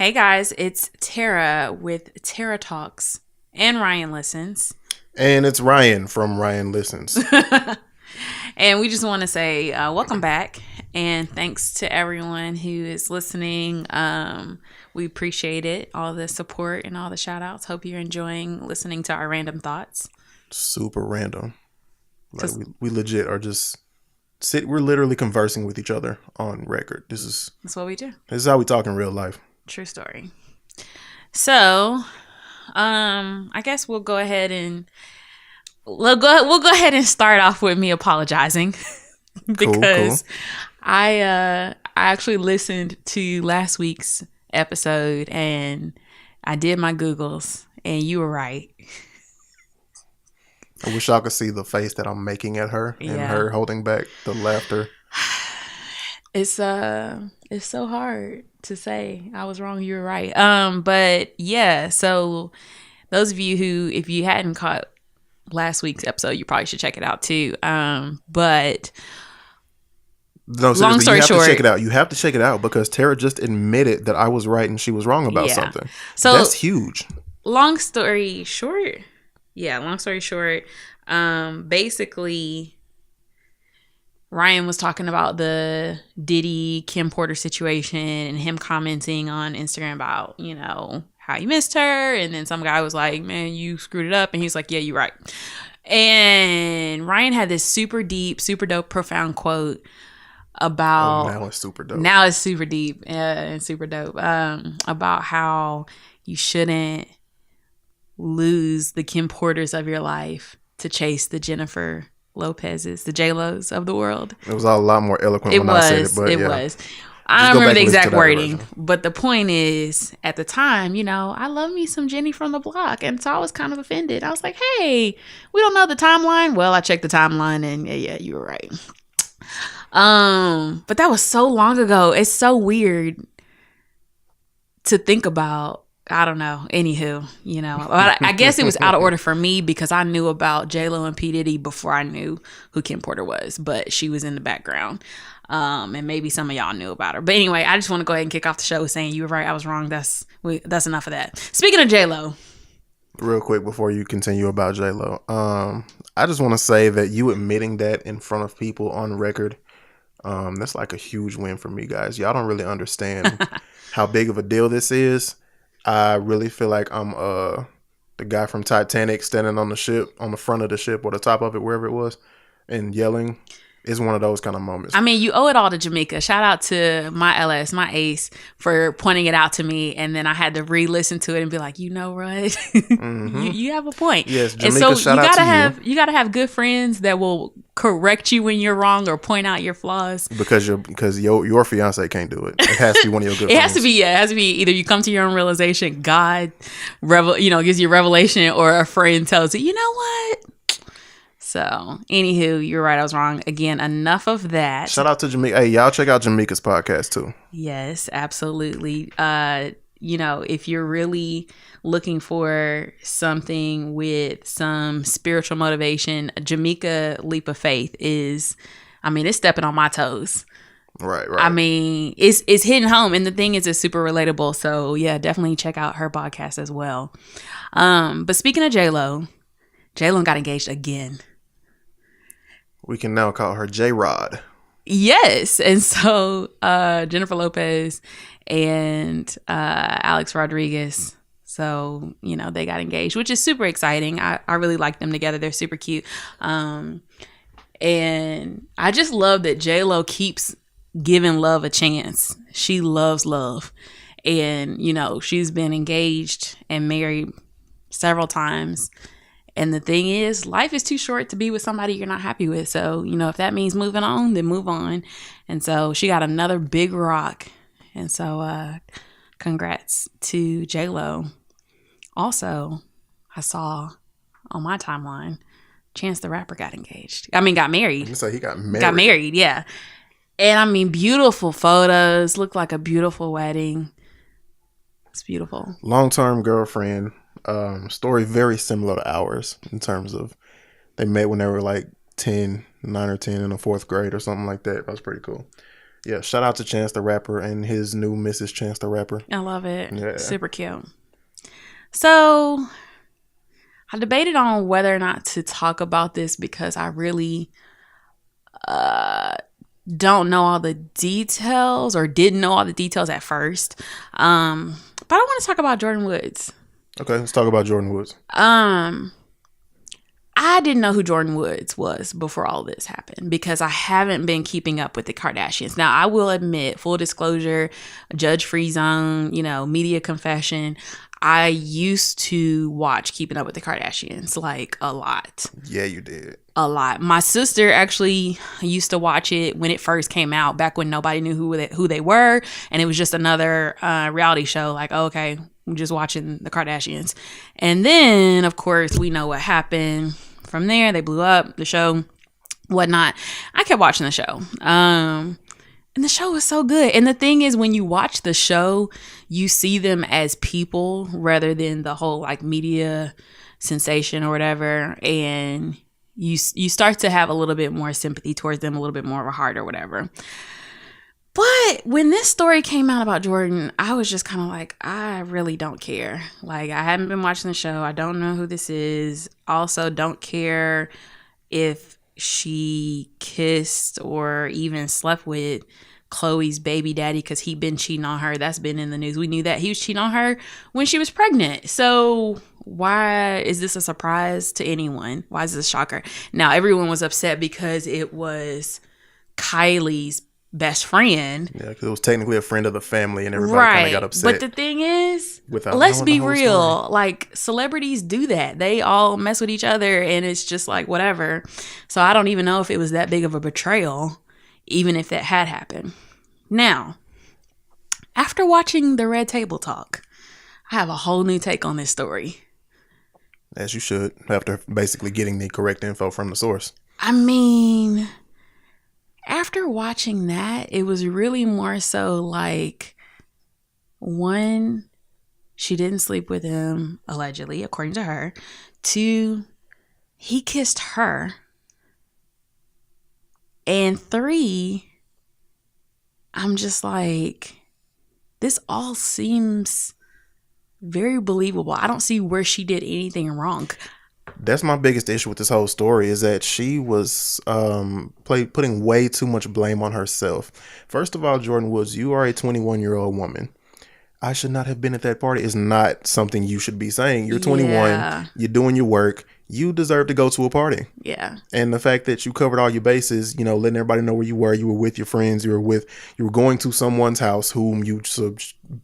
Hey guys, it's Tara with Tara Talks and Ryan Listens. And it's Ryan from Ryan Listens. And we just want to say welcome back and thanks to everyone who is listening. We appreciate it, all the support and all the shout outs. Hope you're enjoying listening to our random thoughts. Super random. Like we legit are just we're literally conversing with each other on record. That's what we do. This is how we talk in real life. True story. So, I guess we'll go ahead and start off with me apologizing because Cool. I actually listened to last week's episode and I did my Googles and you were right. I wish y'all could see the face that I'm making at her and her holding back the laughter. It's so hard to say I was wrong, you were right. But yeah, so those of you who, if you hadn't caught last week's episode, you probably should check it out too. But no, long story you have short, to check it out. You have to check it out because Tara just admitted that I was right and she was wrong about something. So that's huge. Long story short, basically Ryan was talking about the Diddy Kim Porter situation and him commenting on Instagram about, you know, how he missed her. And then some guy was like, man, you screwed it up. And he's like, yeah, you're right. And Ryan had this super deep, super dope, profound quote about... now it's super dope. Now it's super deep and super dope. About how you shouldn't lose the Kim Porters of your life to chase the Jennifer Lopez's, the J-Lo's of the world. It was a lot more eloquent when I said it, but it was. I don't remember the exact wording, but the point is, at the time, you know, I love me some Jenny from the block, and so I was kind of offended. I was like, hey, we don't know the timeline. Well, I checked the timeline, and yeah, you were right. But that was so long ago. It's so weird to think about. I don't know. Anywho, you know, I guess it was out of order for me because I knew about J-Lo and P. Diddy before I knew who Kim Porter was, but she was in the background. And maybe some of y'all knew about her. But anyway, I just want to go ahead and kick off the show saying you were right, I was wrong. That's enough of that. Speaking of J-Lo. Real quick before you continue about J-Lo, I just want to say that you admitting that in front of people on record, that's like a huge win for me, guys. Y'all don't really understand how big of a deal this is. I really feel like I'm the guy from Titanic standing on the ship, on the front of the ship or the top of it, wherever it was, and yelling. It's one of those kind of moments. I mean, you owe it all to Jamaica. Shout out to my LS, my ace, for pointing it out to me. And then I had to re-listen to it and be like, you know what? Mm-hmm. you have a point. Yes, Jamaica, and so shout out to you. You got to have good friends that will correct you when you're wrong or point out your flaws. Because your fiance can't do it. It has to be one of your good friends. It has to be either you come to your own realization, God gives you a revelation, or a friend tells you, you know what? So, anywho, you're right. I was wrong. Again, enough of that. Shout out to Jamaica. Hey, y'all check out Jamaica's podcast too. Yes, absolutely. If you're really looking for something with some spiritual motivation, Jamaica Leap of Faith is, it's stepping on my toes. Right. I mean, it's hitting home. And the thing is, it's super relatable. So, yeah, definitely check out her podcast as well. But speaking of J-Lo got engaged again. We can now call her J-Rod. Yes. And so Jennifer Lopez and Alex Rodriguez, so, they got engaged, which is super exciting. I really like them together. They're super cute. And I just love that J-Lo keeps giving love a chance. She loves love. And, she's been engaged and married several times. And the thing is, life is too short to be with somebody you're not happy with. So, if that means moving on, then move on. And so she got another big rock. And so congrats to J-Lo. Also, I saw on my timeline, Chance the Rapper got married. You say he got married? Got married, yeah. And beautiful photos. Looked like a beautiful wedding. It's beautiful. Long-term girlfriend. Story very similar to ours in terms of they met when they were like 9 or 10 in the 4th grade or something like that. That was pretty cool. Yeah, shout out to Chance the Rapper and his new Mrs. Chance the Rapper. I love it. Yeah. Super cute. So I debated on whether or not to talk about this because I really don't know all the details, or didn't know all the details at first. But I want to talk about Jordyn Woods. Okay, let's talk about Jordyn Woods. I didn't know who Jordyn Woods was before all this happened because I haven't been keeping up with the Kardashians. Now, I will admit, full disclosure, judge-free zone, media confession, I used to watch Keeping Up with the Kardashians, like, a lot. Yeah, you did. A lot. My sister actually used to watch it when it first came out, back when nobody knew who they were, and it was just another reality show, like, oh, okay, I'm just watching the Kardashians. And then, of course, we know what happened from there. They blew up the show, whatnot. I kept watching the show. And the show was so good. And the thing is, when you watch the show, you see them as people rather than the whole like media sensation or whatever. And you start to have a little bit more sympathy towards them, a little bit more of a heart or whatever. But when this story came out about Jordyn, I was just kind of like, I really don't care. Like, I haven't been watching the show. I don't know who this is. Also, don't care if she kissed or even slept with Khloe's baby daddy because he been cheating on her. That's been in the news. We knew that he was cheating on her when she was pregnant. So why is this a surprise to anyone? Why is this a shocker? Now, everyone was upset because it was Kylie's best friend. Yeah, because it was technically a friend of the family and everybody kind of got upset. But the thing is, let's be real. Story. Like, celebrities do that. They all mess with each other and it's just like whatever. So I don't even know if it was that big of a betrayal, even if that had happened. Now, after watching the Red Table Talk, I have a whole new take on this story. As you should, after basically getting the correct info from the source. I mean, after watching that, it was really more so like, one, she didn't sleep with him, allegedly, according to her. Two, he kissed her. And three, I'm just like, this all seems very believable. I don't see where she did anything wrong. That's my biggest issue with this whole story, is that she was putting way too much blame on herself. First of all, Jordyn Woods, you are a 21-year-old woman. I should not have been at that party is not something you should be saying. You're 21. You're doing your work. You deserve to go to a party. Yeah. And the fact that you covered all your bases, letting everybody know where you were with your friends, you were going to someone's house whom you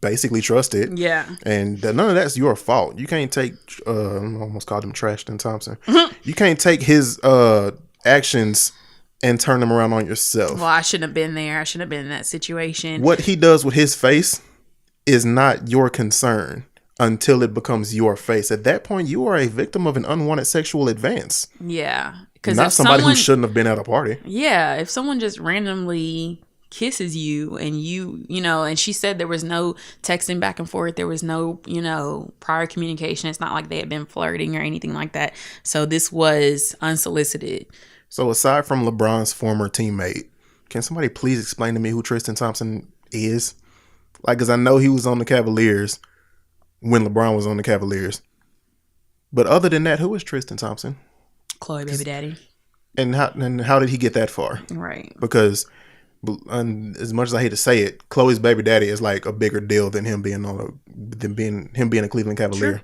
basically trusted. Yeah. And none of that's your fault. You can't take, I almost called him Trashton Thompson. You can't take his actions and turn them around on yourself. Well, I shouldn't have been there. I shouldn't have been in that situation. What he does with his face is not your concern until it becomes your face. At that point, you are a victim of an unwanted sexual advance. Yeah. Not somebody who shouldn't have been at a party. Yeah. If someone just randomly kisses you and and she said there was no texting back and forth. There was no, prior communication. It's not like they had been flirting or anything like that. So this was unsolicited. So aside from LeBron's former teammate, can somebody please explain to me who Tristan Thompson is? Like, because I know he was on the Cavaliers when LeBron was on the Cavaliers. But other than that, who is Tristan Thompson? Khloe baby daddy. And how did he get that far? Right. Because as much as I hate to say it, Khloe's baby daddy is like a bigger deal than him being a Cleveland Cavalier. Sure.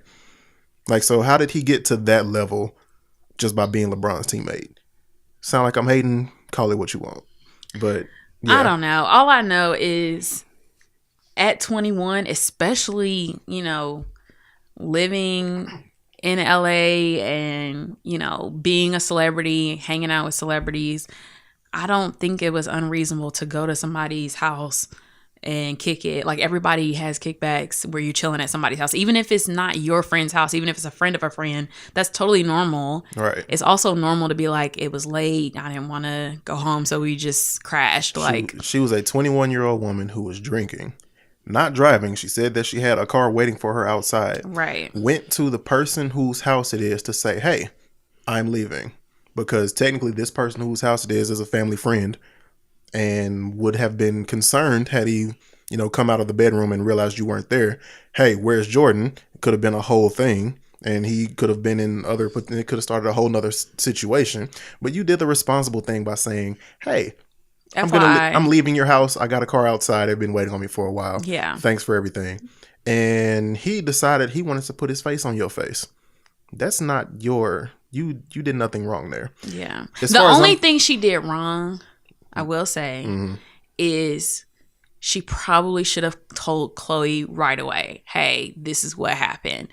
Like, so how did he get to that level just by being LeBron's teammate? Sound like I'm hating? Call it what you want. But yeah. I don't know. All I know is at 21, especially, living in LA and, being a celebrity, hanging out with celebrities, I don't think it was unreasonable to go to somebody's house and kick it. Like, everybody has kickbacks where you're chilling at somebody's house. Even if it's not your friend's house, even if it's a friend of a friend, that's totally normal. Right. It's also normal to be like, it was late, I didn't want to go home, so we just crashed. She was a 21-year-old woman who was drinking. Not driving. She said that she had a car waiting for her outside. Right. Went to the person whose house it is to say, hey, I'm leaving. Because technically this person whose house it is a family friend. and would have been concerned had he, come out of the bedroom and realized you weren't there. Hey, where's Jordan? It could have been a whole thing. And he could have been it could have started a whole nother situation. But you did the responsible thing by saying, hey, I'm leaving your house. I got a car outside. They've been waiting on me for a while. Yeah. Thanks for everything. And he decided he wanted to put his face on your face. That's not you did nothing wrong there. Yeah. The only thing she did wrong, I will say, is she probably should have told Khloe right away, hey, this is what happened.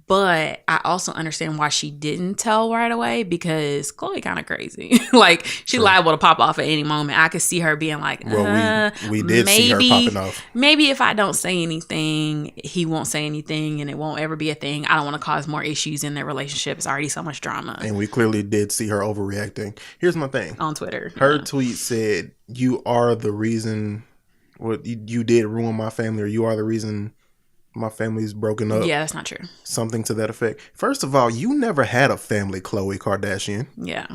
But I also understand why she didn't tell right away, because Khloe kind of crazy. Like, she liable to pop off at any moment. I could see her being like, well, we did see her popping off. Maybe if I don't say anything, he won't say anything and it won't ever be a thing. I don't want to cause more issues in their relationship. It's already so much drama. And we clearly did see her overreacting. Here's my thing. On Twitter. Her tweet said, you are the reason, you did ruin my family, or you are the reason my family's broken up. Yeah, that's not true. Something to that effect. First of all, you never had a family, Khloe Kardashian. Yeah.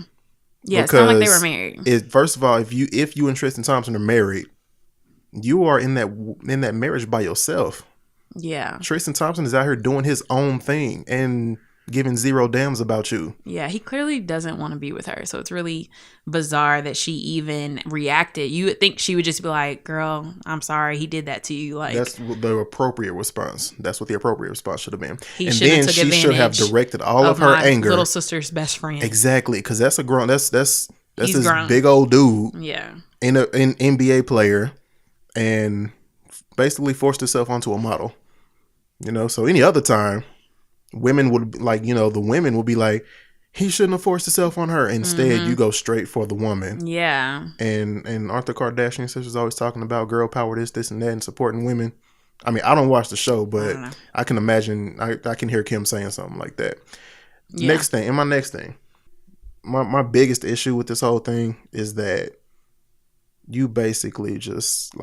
Yeah, it's not like they were married. First of all, if you and Tristan Thompson are married, you are in that marriage by yourself. Yeah. Tristan Thompson is out here doing his own thing and giving zero damns about you. Yeah, he clearly doesn't want to be with her. So it's really bizarre that she even reacted. You would think she would just be like, girl, I'm sorry, he did that to you. Like, that's the appropriate response. That's what the appropriate response should have been. And then she should have directed all of her anger. Little sister's best friend. Exactly, because that's this grown. Big old dude. Yeah. An NBA player, and basically forced herself onto a model. So any other time, women would the women would be like, he shouldn't have forced himself on her. Instead, you go straight for the woman. Yeah. And aren't the Kardashian sisters always talking about girl power, this and that, and supporting women? I mean, I don't watch the show, but I can imagine, I can hear Kim saying something like that. Yeah. My next thing, my biggest issue with this whole thing is that you basically just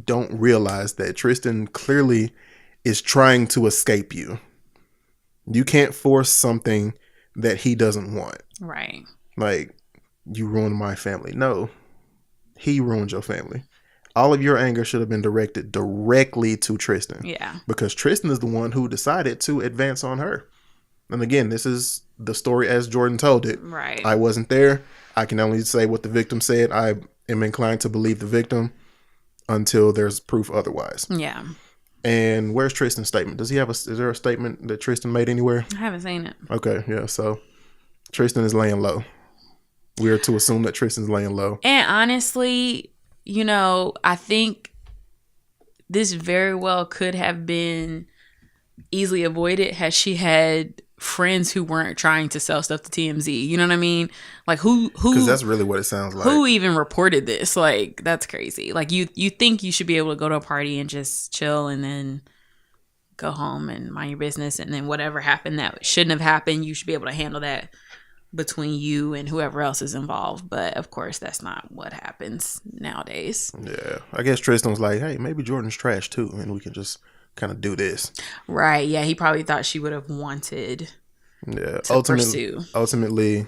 don't realize that Tristan clearly is trying to escape you. You can't force something that he doesn't want. Right. Like, you ruined my family. No, he ruined your family. All of your anger should have been directed directly to Tristan. Yeah. Because Tristan is the one who decided to advance on her. And again, this is the story as Jordan told it. Right. I wasn't there. I can only say what the victim said. I am inclined to believe the victim until there's proof otherwise. Yeah. And where's Tristan's statement? Is there a statement that Tristan made anywhere? I haven't seen it. Okay, yeah. So Tristan is laying low. We are to assume that Tristan's laying low. And honestly, I think this very well could have been easily avoided had she had friends who weren't trying to sell stuff to TMZ. You know what I mean? Like, who? Because that's really what it sounds like. Who even reported this? Like, that's crazy. Like, you think you should be able to go to a party and just chill and then go home and mind your business, and then whatever happened that shouldn't have happened, you should be able to handle that between you and whoever else is involved. But of course, that's not what happens nowadays. Yeah, I guess Tristan was like, hey, maybe Jordan's trash too, and we can just kind of do this. Right. Yeah, he probably thought she would have wanted to pursue. Ultimately,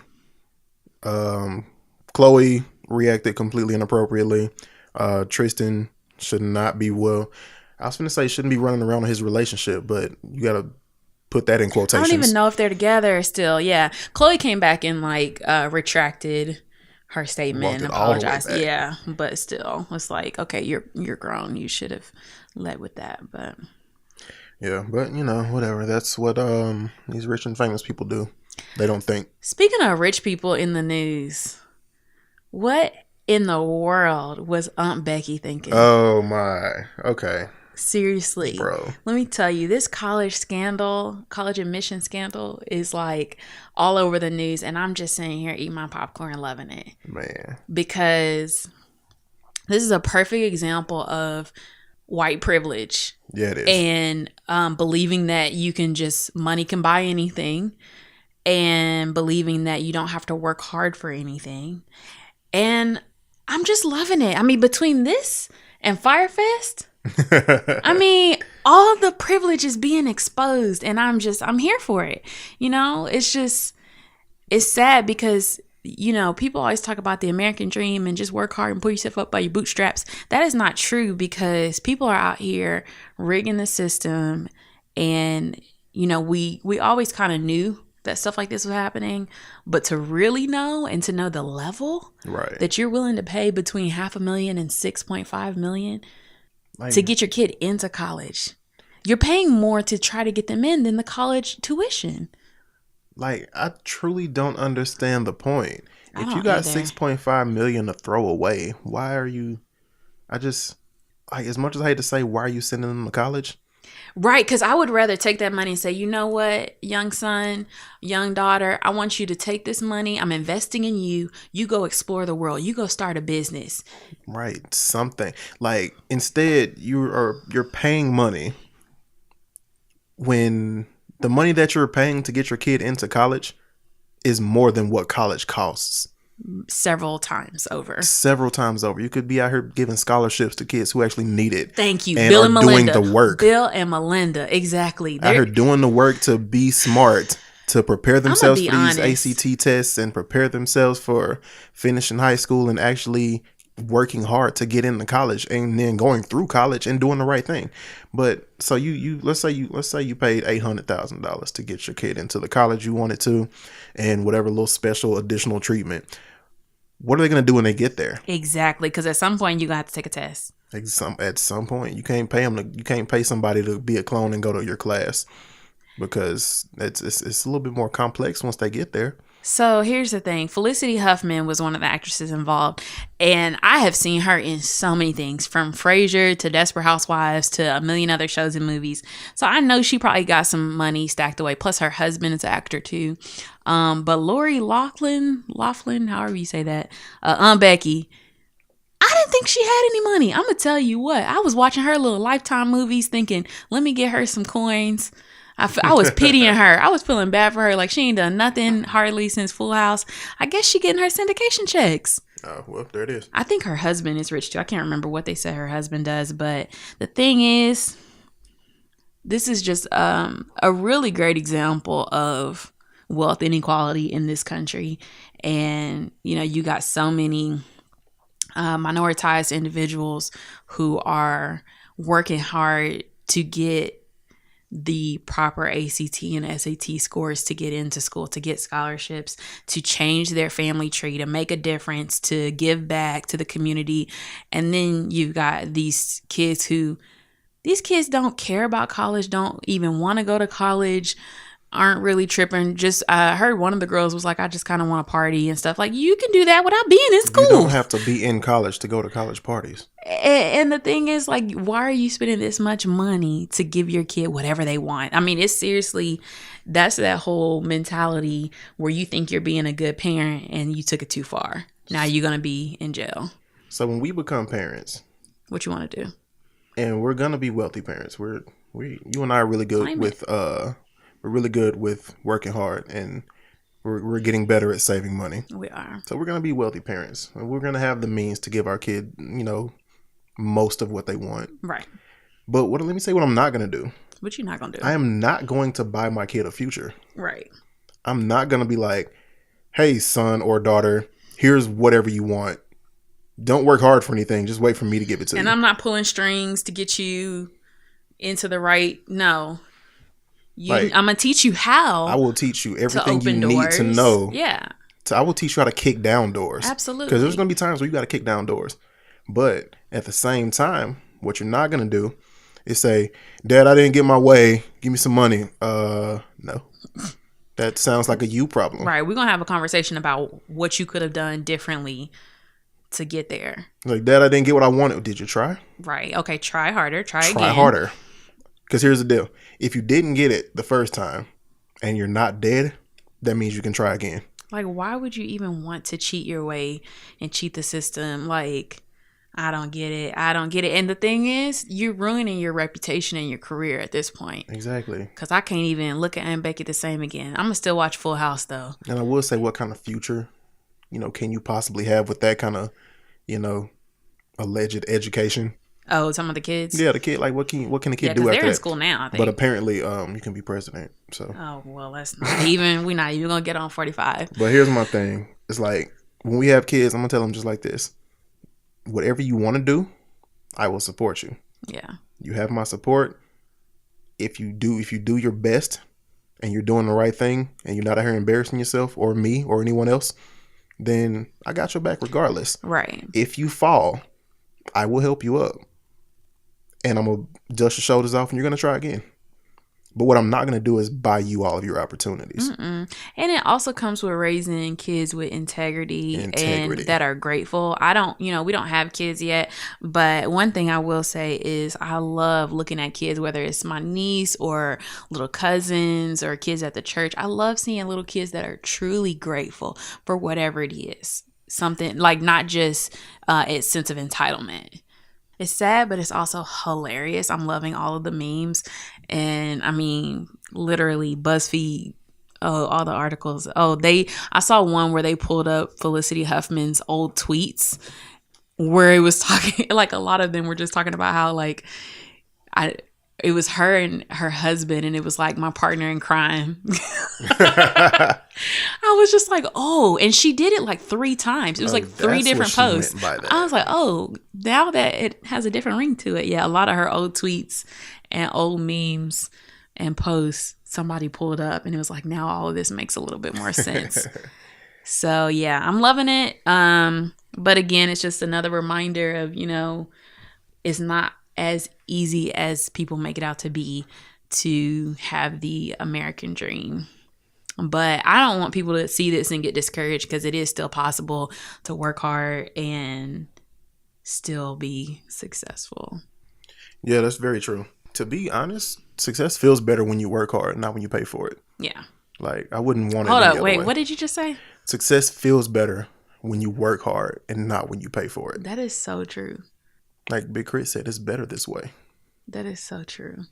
Khloe reacted completely inappropriately. Tristan should not be, I was going to say shouldn't be running around in his relationship, but you got to put that in quotations. I don't even know if they're together still. Yeah. Khloe came back and retracted her statement and apologized. Yeah, but still, it's like, okay, you're grown. You should have led with that. But yeah, but whatever. That's what these rich and famous people do. They don't think. Speaking of rich people in the news, what in the world was Aunt Becky thinking? Oh my. Okay. Seriously, bro. Let me tell you, this college admission scandal is all over the news, and I'm just sitting here eating my popcorn, loving it, man. Because this is a perfect example of white privilege. Yeah, it is. And believing that money can buy anything, and believing that you don't have to work hard for anything. And I'm just loving it. I mean, between this and Fyre Fest, I mean, all the privilege is being exposed, and I'm here for it. It's sad because you know, people always talk about the American dream and just work hard and pull yourself up by your bootstraps. That is not true, because people are out here rigging the system. And, you know, we always kind of knew that stuff like this was happening, but to really know and to know the level Right. that you're willing to pay between $500,000 and $6.5 million Like, to get your kid into college. You're paying more to try to get them in than the college tuition. like, I truly don't understand the point. I If you don't got either. 6.5 million to throw away, why are you? I just like, as much as I hate to say, why are you sending them to college? Right, because I would rather take that money and say, you know what, young son, young daughter, I want you to take this money. I'm investing in you. You go explore the world. You go start a business. Right, something like, instead you're paying money when the money that you're paying to get your kid into college is more than what college costs. Several times over. Several times over. You could be out here giving scholarships to kids who actually need it. Thank you, and Bill are and Melinda. doing the work. Bill and Melinda, exactly. Out here doing the work to be smart, to prepare themselves be for these honest. ACT tests and prepare themselves for finishing high school and actually working hard to get into college and then going through college and doing the right thing. But so you let's say you paid $800,000 to get your kid into the college you wanted to, and whatever little special additional treatment. What are they going to do when they get there? Exactly, because at some point you got to take a test. At some point, you can't pay somebody to be a clone and go to your class, because it's a little bit more complex once they get there. So here's the thing. Felicity Huffman was one of the actresses involved, and I have seen her in so many things, from Frasier to Desperate Housewives to a million other shows and movies. So I know she probably got some money stacked away. Plus her husband is an actor too. But Lori Loughlin, however you say that, Aunt Becky, I didn't think she had any money. I'm going to tell you what. I was watching her little Lifetime movies thinking, let me get her some coins. I was pitying her. I was feeling bad for her. Like, she ain't done nothing hardly since Full House. I guess she getting her syndication checks. Oh, well, there it is. I think her husband is rich too. I can't remember what they said her husband does. But the thing is, this is just a really great example of wealth inequality in this country. And, you know, you got so many minoritized individuals who are working hard to get the proper ACT and SAT scores to get into school, to get scholarships, to change their family tree, to make a difference, to give back to the community. And then you've got these kids don't care about college, don't even want to go to college, aren't really tripping. Just I heard one of the girls was like, I just kind of want to party and stuff. Like, you can do that without being in school. You don't have to be in college to go to college parties. And the thing is, like, why are you spending this much money to give your kid whatever they want? I mean, it's seriously, that's that whole mentality where you think you're being a good parent and you took it too far. Now you're going to be in jail. So when we become parents, What you want to do? and we're gonna be wealthy parents, you and I are really good we're really good with working hard, and we're getting better at saving money. We are. So we're gonna be wealthy parents, and we're gonna have the means to give our kid, most of what they want. Right. But let me say what I'm not gonna do. What you not going to do? I am not going to buy my kid a future. Right. I'm not gonna be like, hey, son or daughter, here's whatever you want. Don't work hard for anything. Just wait for me to give it to you. And I'm not pulling strings to get you into the right. No. I'm going to teach you how. I will teach you everything you open need to doors. know. Yeah. I will teach you how to kick down doors. Absolutely. Because there's going to be times where you got to kick down doors. But at the same time, what you're not going to do is say, Dad, I didn't get my way. Give me some money. No. That sounds like a you problem. Right. We're going to have a conversation about what you could have done differently to get there. Like, Dad, I didn't get what I wanted. Did you try? Right. Okay. Try harder. Try again. Try harder. Because here's the deal. If you didn't get it the first time and you're not dead, that means you can try again. Like, why would you even want to cheat your way and cheat the system? Like, I don't get it. And the thing is, you're ruining your reputation and your career at this point. Exactly. Because I can't even look at Aunt Becky the same again. I'm going to still watch Full House, though. And I will say, what kind of future, can you possibly have with that kind of, alleged education? Oh, some of the kids? Yeah, the kid, like, what can the kid do they're after in that? school now, I think. But apparently, you can be president, so. Oh, well, that's not even, we're not even going to get on 45. But here's my thing. It's like when we have kids, I'm gonna tell them just like this: whatever you want to do, I will support you. Yeah. You have my support. If you do your best and you're doing the right thing and you're not out here embarrassing yourself or me or anyone else, then I got your back regardless. Right. If you fall, I will help you up. And I'm going to dust your shoulders off and you're going to try again. But what I'm not going to do is buy you all of your opportunities. And it also comes with raising kids with integrity and that are grateful. We don't have kids yet, but one thing I will say is I love looking at kids, whether it's my niece or little cousins or kids at the church. I love seeing little kids that are truly grateful for whatever it is. Something like not just its sense of entitlement. It's sad, but it's also hilarious. I'm loving all of the memes. And I mean, literally BuzzFeed, all the articles. I saw one where they pulled up Felicity Huffman's old tweets where it was talking, like a lot of them were just talking about how like, it was her and her husband, and it was like my partner in crime. I was just like, oh, and she did it like 3 times. It was like 3 different posts. I was like, oh, now that it has a different ring to it. Yeah, a lot of her old tweets and old memes and posts, somebody pulled up and it was like, now all of this makes a little bit more sense. So yeah, I'm loving it. But again, it's just another reminder of, it's not as easy as people make it out to be to have the American dream. But I don't want people to see this and get discouraged, because it is still possible to work hard and still be successful. Yeah, that's very true. To be honest, success feels better when you work hard, not when you pay for it. Yeah. Like, I wouldn't want it. Hold up, wait, what did you just say? Success feels better when you work hard and not when you pay for it. That is so true. Like Big Crit said, it's better this way. That is so true.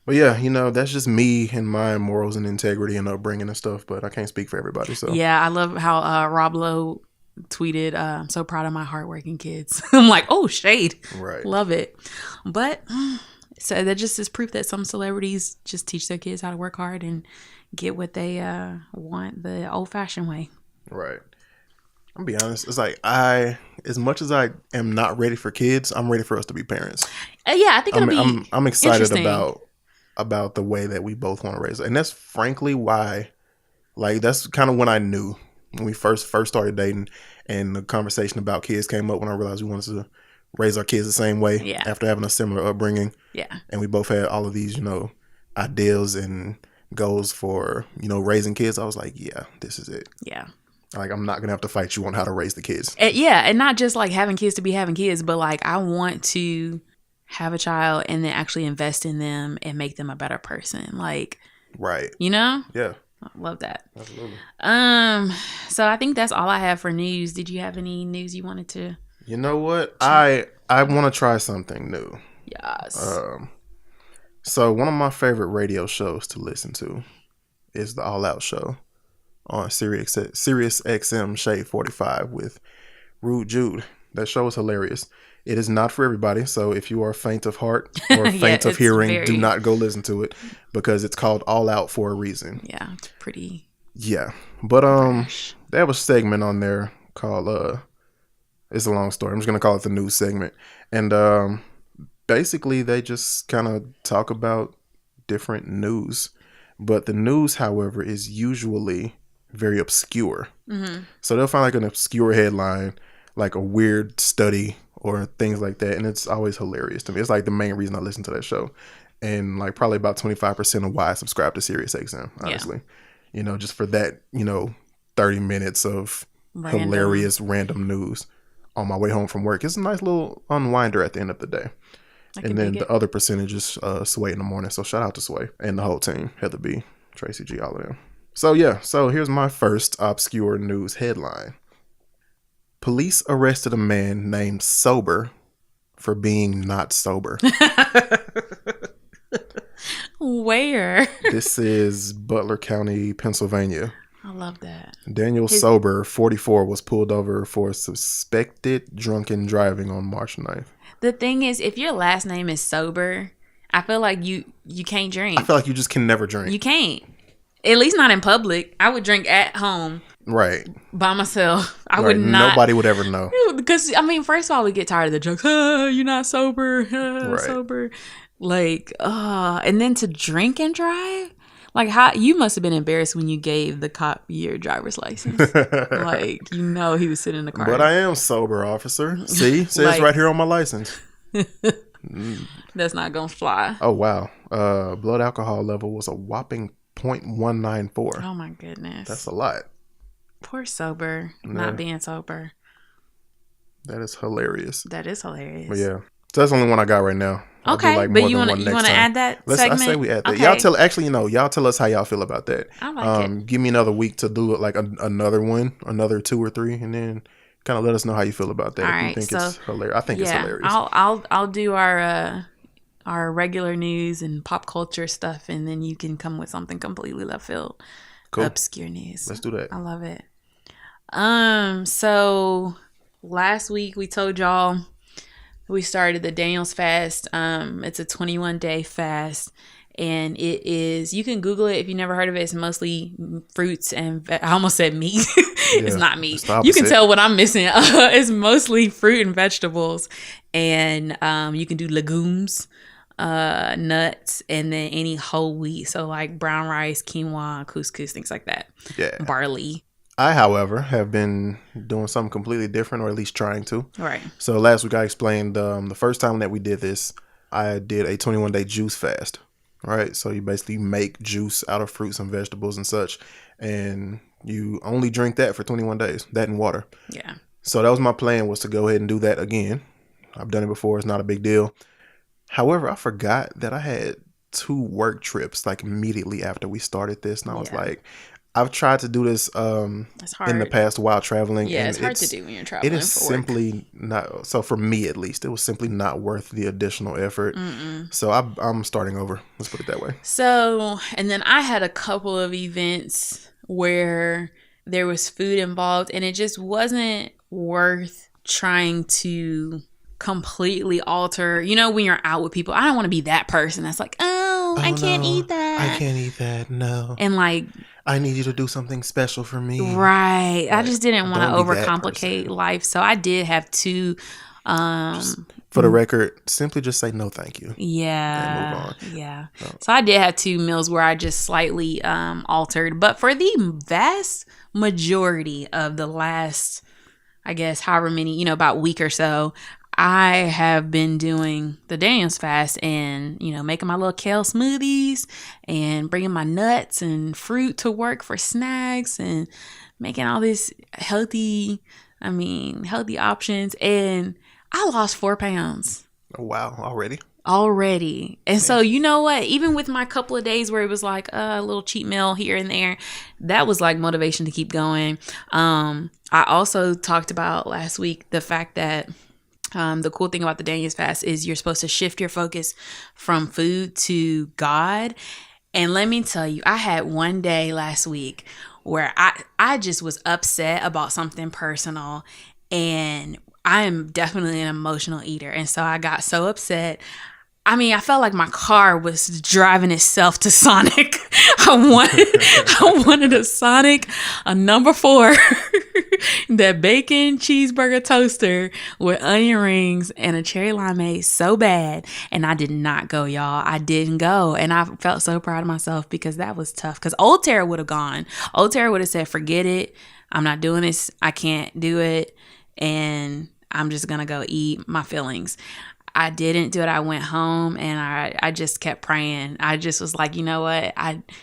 But yeah, that's just me and my morals and integrity and upbringing and stuff. But I can't speak for everybody. So yeah, I love how Rob Lowe tweeted, I'm so proud of my hardworking kids. I'm like, oh, shade. Right. Love it. But so that just is proof that some celebrities just teach their kids how to work hard and get what they want the old-fashioned way. Right. I'm gonna be honest. It's like as much as I am not ready for kids, I'm ready for us to be parents. Yeah, I think I'm excited about the way that we both want to raise it. And that's frankly why, like, that's kind of when I knew, when we first started dating and the conversation about kids came up, when I realized we wanted to raise our kids the same way after having a similar upbringing. Yeah. And we both had all of these, ideals and goals for, raising kids. I was like, yeah, this is it. Yeah. Like, I'm not going to have to fight you on how to raise the kids. And not just like having kids to be having kids, but like I want to have a child and then actually invest in them and make them a better person. Like, right. Yeah. I love that. Absolutely. So I think that's all I have for news. Did you have any news you wanted to? You know what? I want to try something new. Yes. So one of my favorite radio shows to listen to is the All Out Show on Sirius XM Shade 45 with Rude Jude. That show is hilarious. It is not for everybody, so if you are faint of heart or faint of hearing, do not go listen to it, because it's called All Out for a reason. Yeah, it's pretty. Yeah, but they have a segment on there called it's a long story. I'm just gonna call it the news segment, and basically they just kind of talk about different news, but the news, however, is usually very obscure. Mm-hmm. So they'll find like an obscure headline, like a weird study or things like that, and it's always hilarious to me. It's like the main reason I listen to that show, and like probably about 25% of why I subscribe to Sirius XM, honestly. Yeah. Just for that, 30 minutes of hilarious random news on my way home from work. It's a nice little unwinder at the end of the day. And then the other percentage is Sway in the morning. So shout out to Sway and the whole team, Heather B, Tracy G, all of them. So yeah, here's my first obscure news headline. Police arrested a man named Sober for being not sober. Where? This is Butler County, Pennsylvania. I love that. Daniel Sober, 44, was pulled over for suspected drunken driving on March 9th. The thing is, if your last name is Sober, I feel like you can't drink. I feel like you just can never drink. You can't. At least not in public. I would drink at home Right. by myself. I Right. would not. Nobody would ever know. Because, I mean, first of all, we get tired of the jokes. You're not sober. Right. Sober. Like, and then to drink and drive? Like, how you must have been embarrassed when you gave the cop your driver's license. Like, you know he was sitting in the car. But I am sober, officer. See? Says Like- right here on my license. That's not going to fly. Oh, wow. Blood alcohol level was a whopping 0.194. Oh, my goodness. That's a lot. Poor sober. Not being sober. That is hilarious. That is hilarious. But yeah. So that's the only one I got right now. I'll do, Okay, like, but more you than want one to next time. add that I segment? say we add that. Okay. Y'all tell us how y'all feel about that. I like it. Give me another week to do like another one, another 2 or 3, and then kind of let us know how you feel about that. All If right, you think so, it's hilarious. I think it's hilarious. I'll do our regular news and pop culture stuff, and then you can come with something completely left field, Cool. obscure news. Let's do that. I love it. So last week we told y'all we started the Daniel's fast. It's a 21-day fast, and it is, you can Google it if you never heard of it. It's mostly fruits and I almost said meat. It's not meat. it's the You can opposite. tell what I'm missing. It's mostly fruit and vegetables, and you can do legumes, nuts, and then any whole wheat. So like brown rice, quinoa, couscous, things like that. Yeah. Barley. I, however, have been doing something completely different, or at least trying to. Right. So last week I explained the first time that we did this, I did a 21-day juice fast. Right. So you basically make juice out of fruits and vegetables and such, and you only drink that for 21 days, that and water. Yeah. So that was my plan, was to go ahead and do that again. I've done it before. It's not a big deal. However, I forgot that I had 2 work trips like immediately after we started this. And I was like, I've tried to do this It's hard. in the past while traveling. Yeah, and it's hard to do when you're traveling. It is for work. simply not, so for me at least, it was simply not worth the additional effort. So I'm starting over. Let's put it that way. So, and then I had a couple of events where there was food involved, and it just wasn't worth trying to completely alter. You know, when you're out with people, I don't want to be that person that's like, oh, I can't eat that. I can't eat that. No. And like, I need you to do something special for me. right. I just didn't want to don't be that overcomplicate person. life. So I did have 2, For the record, simply just say no thank you. yeah. And move on. Yeah. So I did have 2 meals where I just slightly altered. But for the vast majority of the last, I guess, however many, about week or so, I have been doing the Daniel's fast and, making my little kale smoothies and bringing my nuts and fruit to work for snacks and making all this healthy options. And I lost 4 pounds Oh, wow. already. And so, you know what? Even with my couple of days where it was like a little cheat meal here and there, that was like motivation to keep going. I also talked about last week the fact that the cool thing about the Daniel's fast is you're supposed to shift your focus from food to God. And let me tell you, I had one day last week where I just was upset about something personal, and I am definitely an emotional eater. And so I got so upset. I mean, I felt like my car was driving itself to Sonic. I wanted a Sonic, a number 4, that bacon cheeseburger toaster with onion rings and a cherry limeade so bad. And I did not go, y'all. I didn't go. And I felt so proud of myself because that was tough. Because Old Tara would have gone. Old Tara would have said, forget it. I'm not doing this. I can't do it. And I'm just going to go eat my feelings. I didn't do it. I went home and I just kept praying. I just was like, you know what?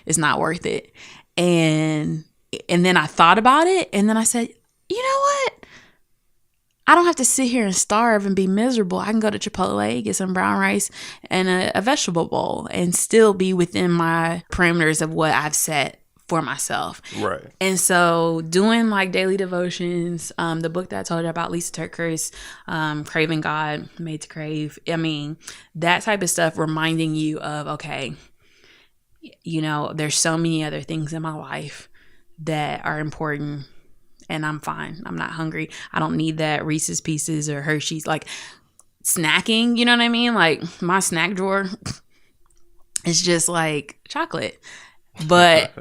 It's not worth it. And then I thought about it, and then I said, you know what? I don't have to sit here and starve and be miserable. I can go to Chipotle, get some brown rice and a vegetable bowl and still be within my parameters of what I've set for myself. Right. And so doing like daily devotions, the book that I told you about, Lisa TerKeurst's Craving God, Made to Crave. I mean, that type of stuff reminding you of, okay, there's so many other things in my life that are important, and I'm fine. I'm not hungry. I don't need that Reese's Pieces or Hershey's, like snacking, you know what I mean? Like my snack drawer is just like chocolate. But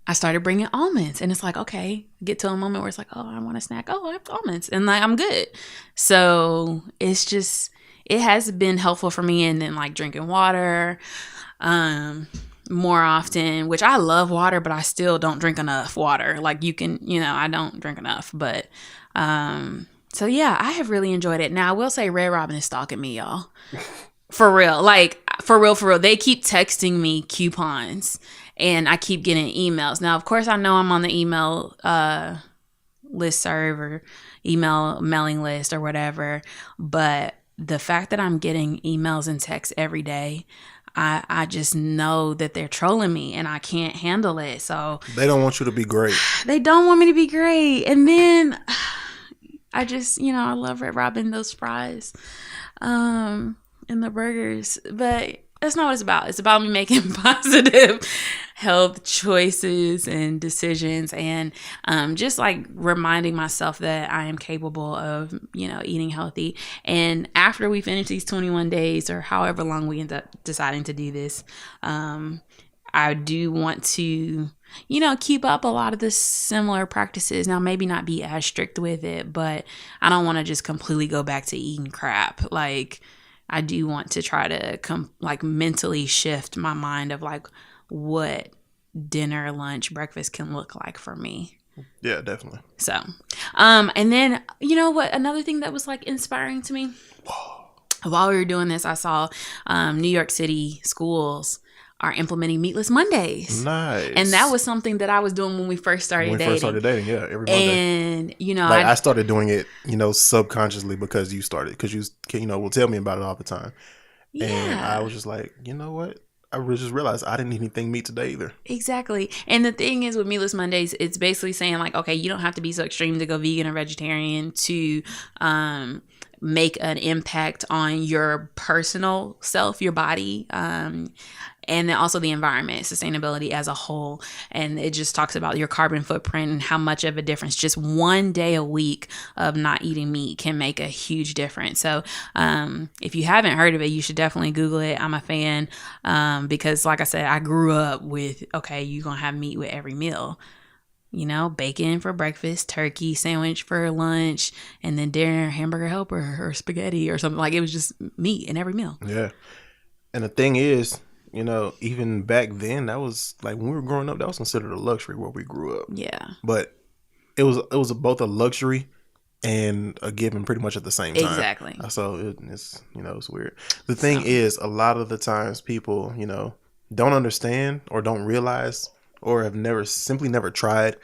I started bringing almonds, and it's like, okay, get to a moment where it's like, oh, I want a snack. Oh, I have almonds, and like I'm good. So it's just, it has been helpful for me. And then like drinking water more often, which I love water, but I still don't drink enough water. Like you can, I don't drink enough. But so yeah, I have really enjoyed it. Now I will say Red Robin is stalking me, y'all. For real. Like for real. They keep texting me coupons. And I keep getting emails. Now, of course, I know I'm on the email listserv or email mailing list or whatever. But the fact that I'm getting emails and texts every day, I just know that they're trolling me and I can't handle it. So they don't want you to be great. They don't want me to be great. And then I just, I love Red Robin, those fries and the burgers. But that's not what it's about. It's about me making positive health choices and decisions, and just like reminding myself that I am capable of, eating healthy. And after we finish these 21 days or however long we end up deciding to do this, I do want to, keep up a lot of the similar practices. Now, maybe not be as strict with it, but I don't want to just completely go back to eating crap. Like, I do want to try to mentally shift my mind of like what dinner, lunch, breakfast can look like for me. Yeah, definitely. So, and then what? Another thing that was like inspiring to me while we were doing this, I saw New York City schools are implementing Meatless Mondays. Nice. And that was something that I was doing when we first started dating. Yeah, every Monday. And, I started doing it, subconsciously because you started. Because you, will tell me about it all the time. Yeah. And I was just like, you know what? I just realized I didn't eat anything meat today either. Exactly. And the thing is with Meatless Mondays, it's basically saying like, okay, you don't have to be so extreme to go vegan or vegetarian to make an impact on your personal self, your body, and then also the environment, sustainability as a whole. And it just talks about your carbon footprint and how much of a difference just one day a week of not eating meat can make a huge difference. So if you haven't heard of it, you should definitely Google it. I'm a fan because like I said, I grew up with, okay, you're going to have meat with every meal. Bacon for breakfast, turkey sandwich for lunch, and then dinner, hamburger helper or spaghetti or something. Like it was just meat in every meal. Yeah. And the thing is, even back then, that was like when we were growing up, that was considered a luxury where we grew up. Yeah. But it was both a luxury and a given pretty much at the same time. Exactly. So it's, it's weird. The thing is, a lot of the times people, don't understand or don't realize or have simply never tried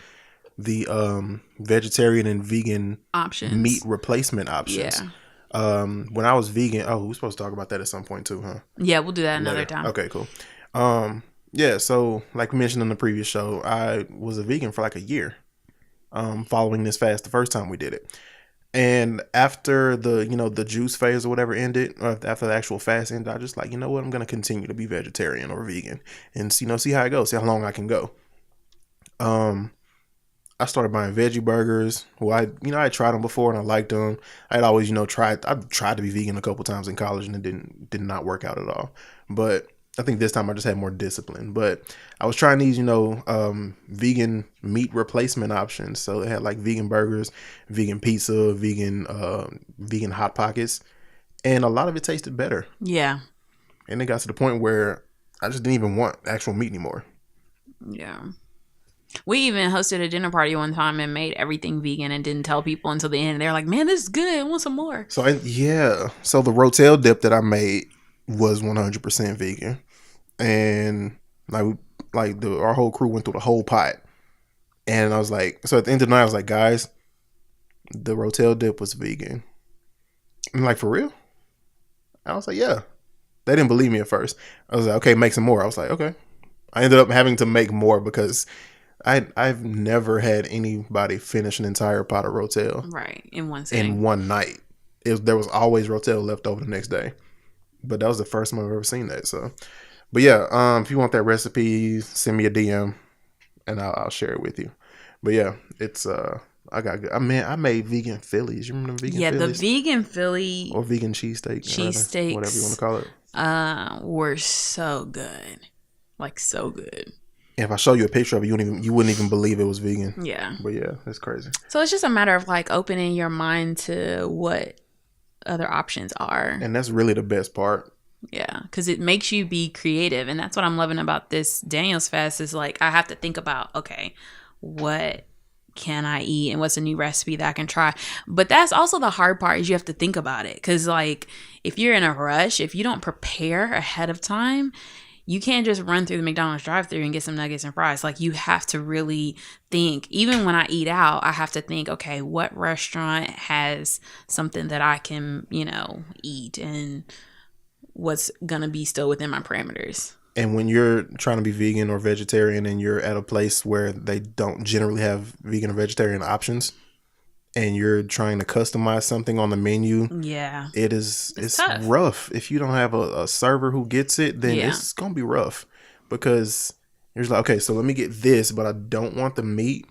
the vegetarian and vegan options, meat replacement options. Yeah. When I was vegan, we're supposed to talk about that at some point too, huh? Yeah, we'll do that another time. Okay, cool. Yeah, so like we mentioned in the previous show, I was a vegan for like a year, following this fast the first time we did it. And after the juice phase or whatever ended, or after the actual fast ended, I just like, you know what, I'm going to continue to be vegetarian or vegan and see how it goes, see how long I can go. I started buying veggie burgers. Well, I tried them before and I liked them. I'd always, tried to be vegan a couple times in college and it did not work out at all. But I think this time I just had more discipline. But I was trying these, vegan meat replacement options. So it had like vegan burgers, vegan pizza, vegan Hot Pockets. And a lot of it tasted better. Yeah. And it got to the point where I just didn't even want actual meat anymore. Yeah. We even hosted a dinner party one time and made everything vegan and didn't tell people until the end. They're like, man, this is good. I want some more. So So the Rotel dip that I made was 100% vegan. And our whole crew went through the whole pot. And I was like, so at the end of the night, I was like, guys, the Rotel dip was vegan. I'm like, for real? I was like, yeah. They didn't believe me at first. I was like, okay, make some more. I was like, okay. I ended up having to make more because I've never had anybody finish an entire pot of Rotel. Right. In one sitting. In one night. There was always Rotel left over the next day. But that was the first time I've ever seen that. So, but yeah, if you want that recipe, send me a DM and I'll share it with you. But yeah, it's I made vegan Phillies. You remember vegan Phillies? Yeah, the vegan Philly or vegan cheesesteaks, whatever you want to call it. Were so good. Like so good. If I show you a picture of it, you wouldn't even believe it was vegan. Yeah. But yeah, it's crazy. So it's just a matter of like opening your mind to what other options are. And that's really the best part. Yeah, because it makes you be creative. And that's what I'm loving about this Daniel's fast is like I have to think about, okay, what can I eat and what's a new recipe that I can try? But that's also the hard part is you have to think about it. Because like if you're in a rush, if you don't prepare ahead of time, you can't just run through the McDonald's drive-thru and get some nuggets and fries. Like you have to really think. Even when I eat out, I have to think, okay, what restaurant has something that I can, eat and what's going to be still within my parameters. And when you're trying to be vegan or vegetarian and you're at a place where they don't generally have vegan or vegetarian options and you're trying to customize something on the menu, yeah, it's tough. Rough. If you don't have a server who gets it, then it's going to be rough because you're just like, okay, so let me get this, but I don't want the meat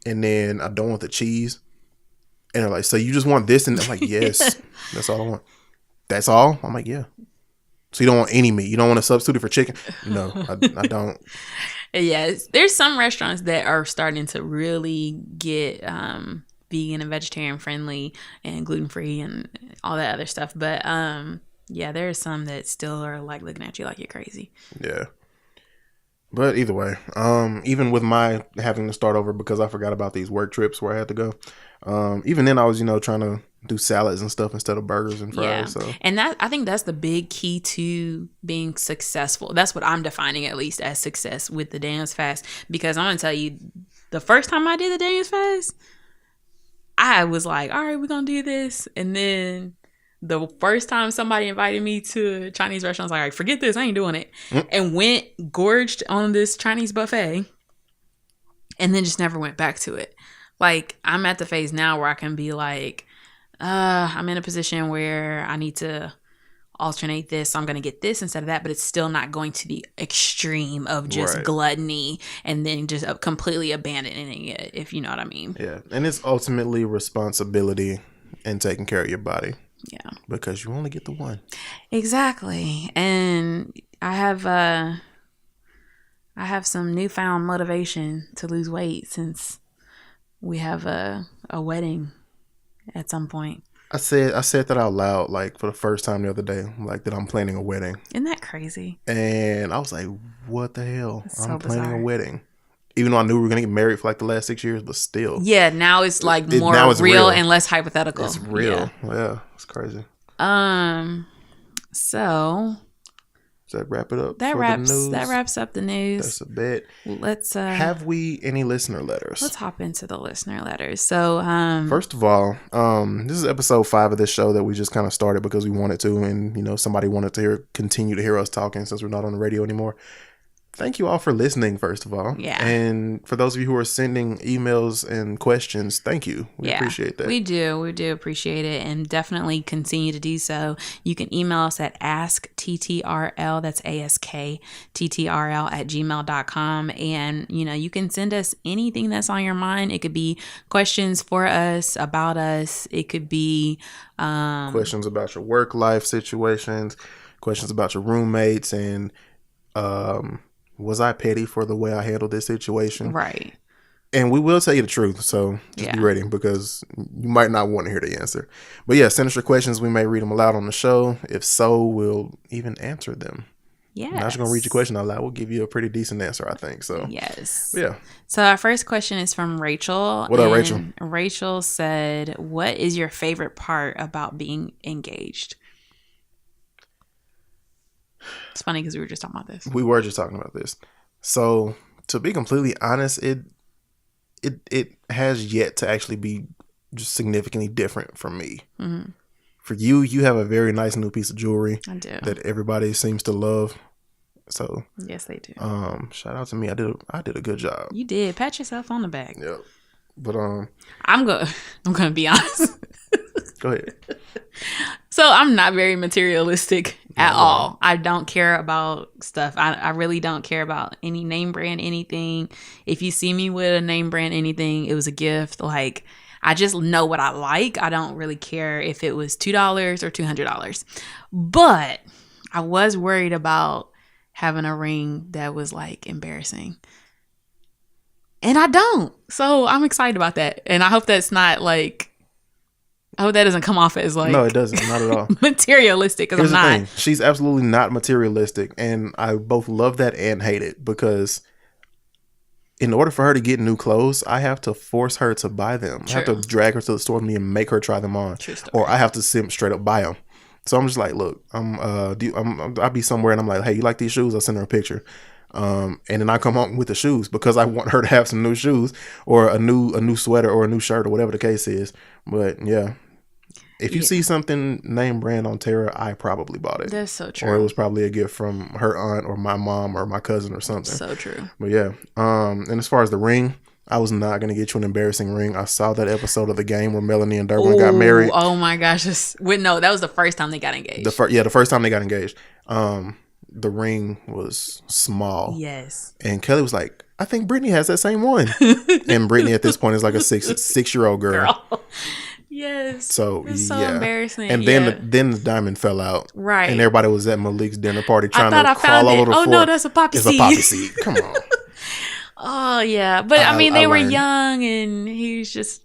and then I don't want the cheese. And they're like, so you just want this? And I'm like, yes, that's all I want. That's all? I'm like, yeah. So you don't want any meat? You don't want to substitute it for chicken? No, I don't. Yes, there's some restaurants that are starting to really get vegan and vegetarian friendly and gluten free and all that other stuff. But yeah, there are some that still are like looking at you like you're crazy. Yeah. But either way, even with my having to start over because I forgot about these work trips where I had to go. Even then, I was trying to do salads and stuff instead of burgers and fries. Yeah. So. And I think that's the big key to being successful. That's what I'm defining at least as success with the Daniel's fast. Because I'm gonna tell you, the first time I did the Daniel's fast, I was like, all right, we're gonna do this, and then the first time somebody invited me to a Chinese restaurant, I was like, all right, forget this, I ain't doing it. And went gorged on this Chinese buffet and then just never went back to it. Like, I'm at the phase now where I can be like, I'm in a position where I need to alternate this. So I'm going to get this instead of that, but it's still not going to the extreme of just gluttony and then just completely abandoning it, if you know what I mean. Yeah. And it's ultimately responsibility and taking care of your body. Yeah. Because you only get the one. Exactly. And I have some newfound motivation to lose weight since we have a wedding at some point. I said that out loud, like for the first time the other day, like that I'm planning a wedding. Isn't that crazy? And I was like, what the hell? I'm planning bizarre. a wedding. Even though I knew we were going to get married for like the last 6 years, but still. Yeah, now it's like more real and less hypothetical. It's real. Yeah, it's crazy. So does that wrap it up? That wraps up the news. That's a bit. Let's have we any listener letters? Let's hop into the listener letters. So first of all, this is episode 5 of this show that we just kind of started because we wanted to, and somebody wanted to continue to hear us talking since we're not on the radio anymore. Thank you all for listening, first of all. Yeah. And for those of you who are sending emails and questions, thank you. We appreciate that. We do appreciate it, and definitely continue to do so. You can email us at askTTRL, that's ASKTTRL @gmail.com. And, you can send us anything that's on your mind. It could be questions for us, about us. It could be questions about your work life situations, questions about your roommates, and was I petty for the way I handled this situation? Right. And we will tell you the truth, so just be ready because you might not want to hear the answer. But yeah, send us your questions. We may read them aloud on the show. If so, we'll even answer them. Yeah. Not just going to read your question out loud. We'll give you a pretty decent answer, I think. So yes. Yeah. So our first question is from Rachel. What up, Rachel? Rachel said, what is your favorite part about being engaged? It's funny because we were just talking about this. We were just talking about this. So to be completely honest, it has yet to actually be just significantly different from me. Mm-hmm. For you have a very nice new piece of jewelry. I do. That everybody seems to love. So yes, they do. Shout out to me. I did a good job. You did. Pat yourself on the back. Yeah. But I'm gonna be honest. Go ahead. So I'm not very materialistic at all. I don't care about stuff. I really don't care about any name brand anything. If you see me with a name brand anything, it was a gift. Like, I just know what I like. I don't really care if it was $2 or $200. But I was worried about having a ring that was like embarrassing. And I don't. So I'm excited about that. And I hope that's not like, I hope that doesn't come off as like, no, it doesn't. Not at all. materialistic. Because Here's I'm the not. thing. She's absolutely not materialistic. And I both love that and hate it, because in order for her to get new clothes, I have to force her to buy them. True. I have to drag her to the store with me and make her try them on. True story. Or I have to straight up buy them. So I'm just like, look, I'll be somewhere and I'm like, hey, you like these shoes? I'll send her a picture. And then I come home with the shoes because I want her to have some new shoes or a new sweater or a new shirt or whatever the case is. But yeah, if you see something name brand on Tara, I probably bought it. That's so true. Or it was probably a gift from her aunt or my mom or my cousin or something. So true. But yeah, and as far as the ring, I was not going to get you an embarrassing ring. I saw that episode of The Game where Melanie and Derwin got married. Oh my gosh. No, that was the first time they got engaged. The first time they got engaged. The ring was small. Yes. And Kelly was like, I think Brittany has that same one. And Brittany at this point is like a six-year-old girl. Yes. So it's so yeah. embarrassing. And then the diamond fell out. Right. And everybody was at Malik's dinner party trying to crawl found over the floor. Oh no, that's a poppy It's seed. a poppy seed. Come on. Oh yeah. But I mean they were learned. young and he was just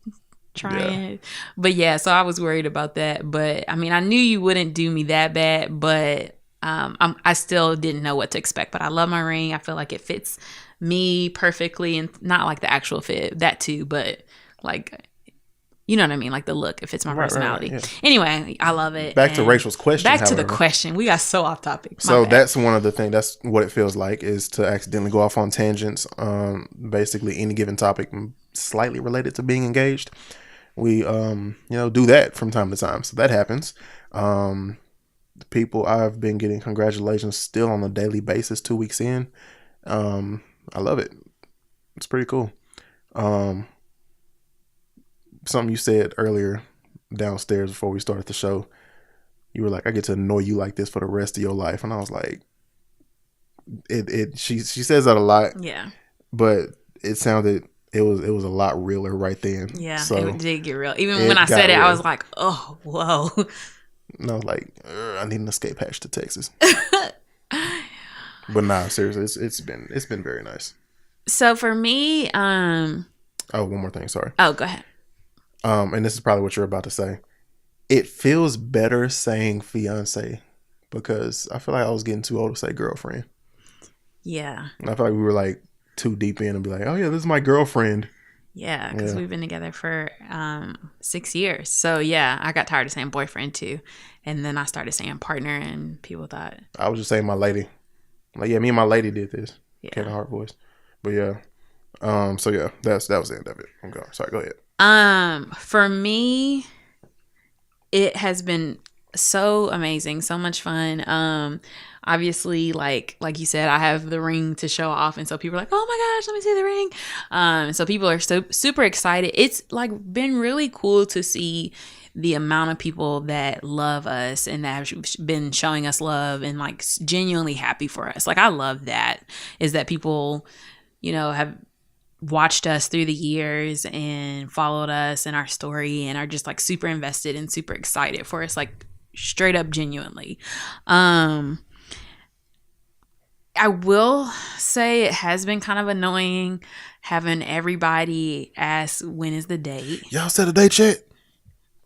trying. Yeah. But yeah, so I was worried about that. But I mean I knew you wouldn't do me that bad, but I still didn't know what to expect. But I love my ring. I feel like it fits me perfectly, and not like the actual fit, that too, but like, you know what I mean? Like the look, it fits my personality. Right, yeah. Anyway, I love it. Back to Rachel's question. Back to the question. We got so off topic. So that's one of the things, that's what it feels like, is to accidentally go off on tangents. Basically any given topic slightly related to being engaged. We, do that from time to time. So that happens. People, I've been getting congratulations still on a daily basis 2 weeks in. I love it. It's pretty cool. Something you said earlier downstairs before we started the show, you were like, I get to annoy you like this for the rest of your life. And I was like, she says that a lot. Yeah. But it sounded, it was a lot realer right then. Yeah. So it did get real. Even when I said it, real. I was like, oh, whoa. No, like, I need an escape hatch to Texas. But nah, seriously, it's been very nice. So for me, one more thing, sorry. Oh, go ahead. And this is probably what you're about to say. It feels better saying fiance, because I feel like I was getting too old to say girlfriend. Yeah. And I feel like we were like too deep in and be like, oh yeah, this is my girlfriend. Yeah, because we've been together for 6 years. So yeah, I got tired of saying boyfriend too. And then I started saying partner, and people thought I was just saying my lady. Like, yeah, me and my lady did this. Yeah. Kevin Hart voice. But yeah. So yeah, that was the end of it. I'm going. Sorry, go ahead. For me, it has been so amazing, so much fun. Obviously, like you said, I have the ring to show off, and so people are like, "Oh my gosh, let me see the ring!" So people are super excited. It's like been really cool to see the amount of people that love us and that have been showing us love and like genuinely happy for us. Like, I love that, is that people, have watched us through the years and followed us and our story and are just like super invested and super excited for us, like straight up genuinely. I will say it has been kind of annoying having everybody ask, when is the date? Y'all set a date yet?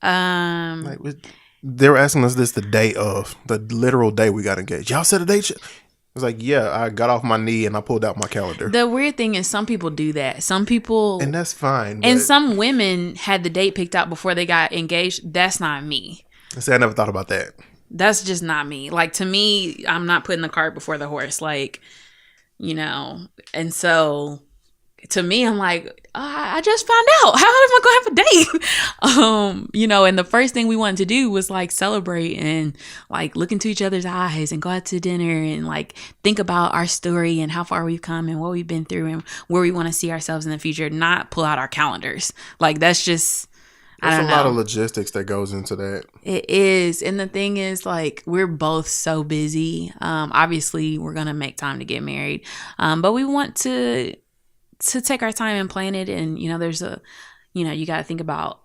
Like, they were asking us this the day of, the literal day we got engaged. Y'all set a date yet? I was like, yeah, I got off my knee and I pulled out my calendar. The weird thing is some people do that. Some people... And that's fine. And some women had the date picked out before they got engaged. That's not me. See, I never thought about that. That's just not me. Like, to me, I'm not putting the cart before the horse. Like, and so... To me, I'm like, I just found out. How am I going to have a date? And the first thing we wanted to do was like celebrate and like look into each other's eyes and go out to dinner and like think about our story and how far we've come and what we've been through and where we want to see ourselves in the future, not pull out our calendars. Like, that's just, There's a lot of logistics that goes into that. It is. And the thing is, like, we're both so busy. Obviously, we're going to make time to get married. But we want to take our time and plan it. And, there's you got to think about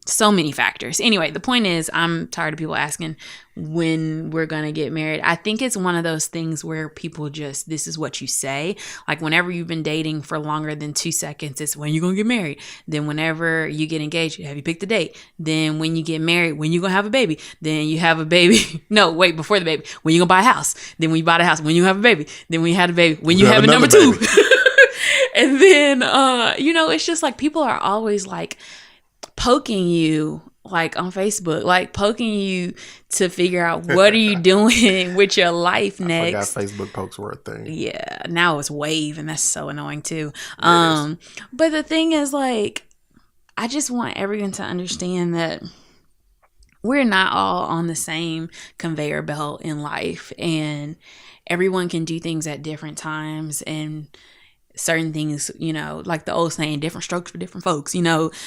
so many factors. Anyway, the point is, I'm tired of people asking when we're going to get married. I think it's one of those things where people just, this is what you say. Like whenever you've been dating for longer than 2 seconds, it's when you're going to get married. Then whenever you get engaged, have you picked the date? Then when you get married, when you going to have a baby? Then you have a baby. No, wait, before the baby. When you going to buy a house? Then when you buy the house, when you have a baby? Then when you have a baby, when you have a number 2. And then, it's just like people are always like, poking you like on Facebook, like poking you to figure out what are you doing with your life next. I forgot Facebook pokes were a thing. Yeah, now it's Wave, and that's so annoying too. But the thing is, like, I just want everyone to understand that we're not all on the same conveyor belt in life, and everyone can do things at different times, and certain things, like the old saying, different strokes for different folks.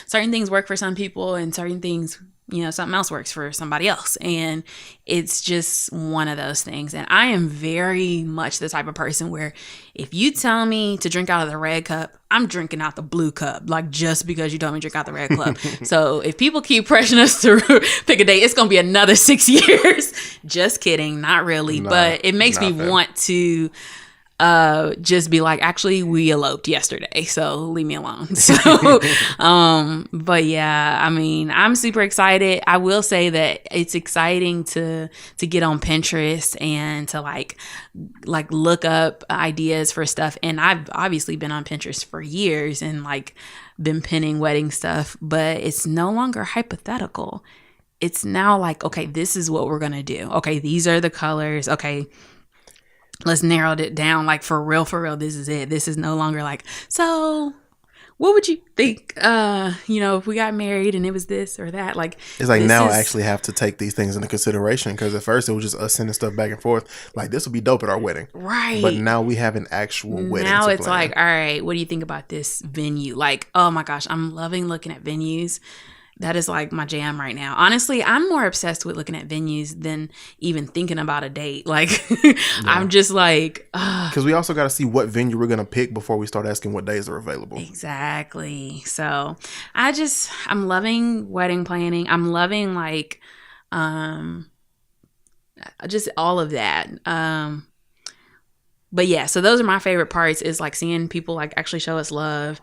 Certain things work for some people, and certain things, something else works for somebody else. And it's just one of those things. And I am very much the type of person where if you tell me to drink out of the red cup, I'm drinking out the blue cup, like just because you told me to drink out the red cup. So if people keep pressuring us to pick a date, it's going to be another 6 years. Just kidding. Not really. But it makes me want to just be like, actually, we eloped yesterday, so leave me alone. So, but yeah, I mean, I'm super excited. I will say that it's exciting to get on Pinterest and to like look up ideas for stuff. And I've obviously been on Pinterest for years and like been pinning wedding stuff, but it's no longer hypothetical. It's now like, okay, this is what we're going to do. Okay, these are the colors. Okay, let's narrow it down. Like for real, this is it. This is no longer like, so what would you think, if we got married and it was this or that? Like, it's like now I actually have to take these things into consideration, because at first it was just us sending stuff back and forth. Like, this will be dope at our wedding. Right. But now we have an actual wedding. Now it's like, all right, what do you think about this venue? Like, oh my gosh, I'm loving looking at venues. That is like my jam right now. Honestly, I'm more obsessed with looking at venues than even thinking about a date. Like, I'm just like, because we also got to see what venue we're going to pick before we start asking what days are available. Exactly. So I'm loving wedding planning. I'm loving like, just all of that. But yeah, so those are my favorite parts, is like seeing people like actually show us love,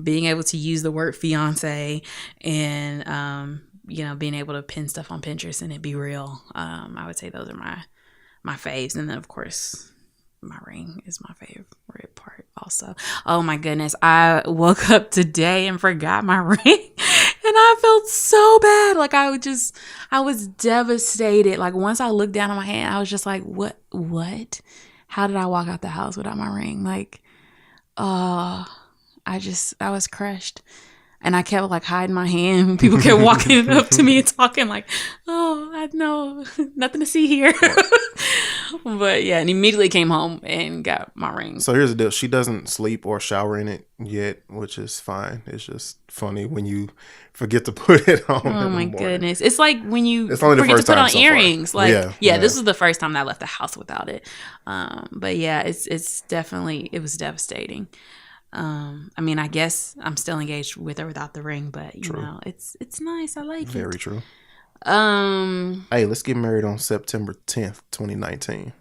being able to use the word fiance, and, being able to pin stuff on Pinterest and it be real. I would say those are my faves. And then of course my ring is my favorite part also. Oh my goodness. I woke up today and forgot my ring and I felt so bad. Like I was devastated. Like once I looked down on my hand, I was just like, what? How did I walk out the house without my ring? Like, I was crushed. And I kept like hiding my hand. People kept walking up to me and talking like, oh, I know, nothing to see here. But yeah, and immediately came home and got my ring. So here's the deal. She doesn't sleep or shower in it yet, which is fine. It's just funny when you forget to put it on. Oh my goodness. It's like when you forget to put on earrings. Like, yeah, this is the first time that I left the house without it. But yeah, it's definitely, it was devastating. I mean, I guess I'm still engaged with or without the ring, but you know, it's nice. I like it. Very true. Hey, let's get married on September 10th, 2019.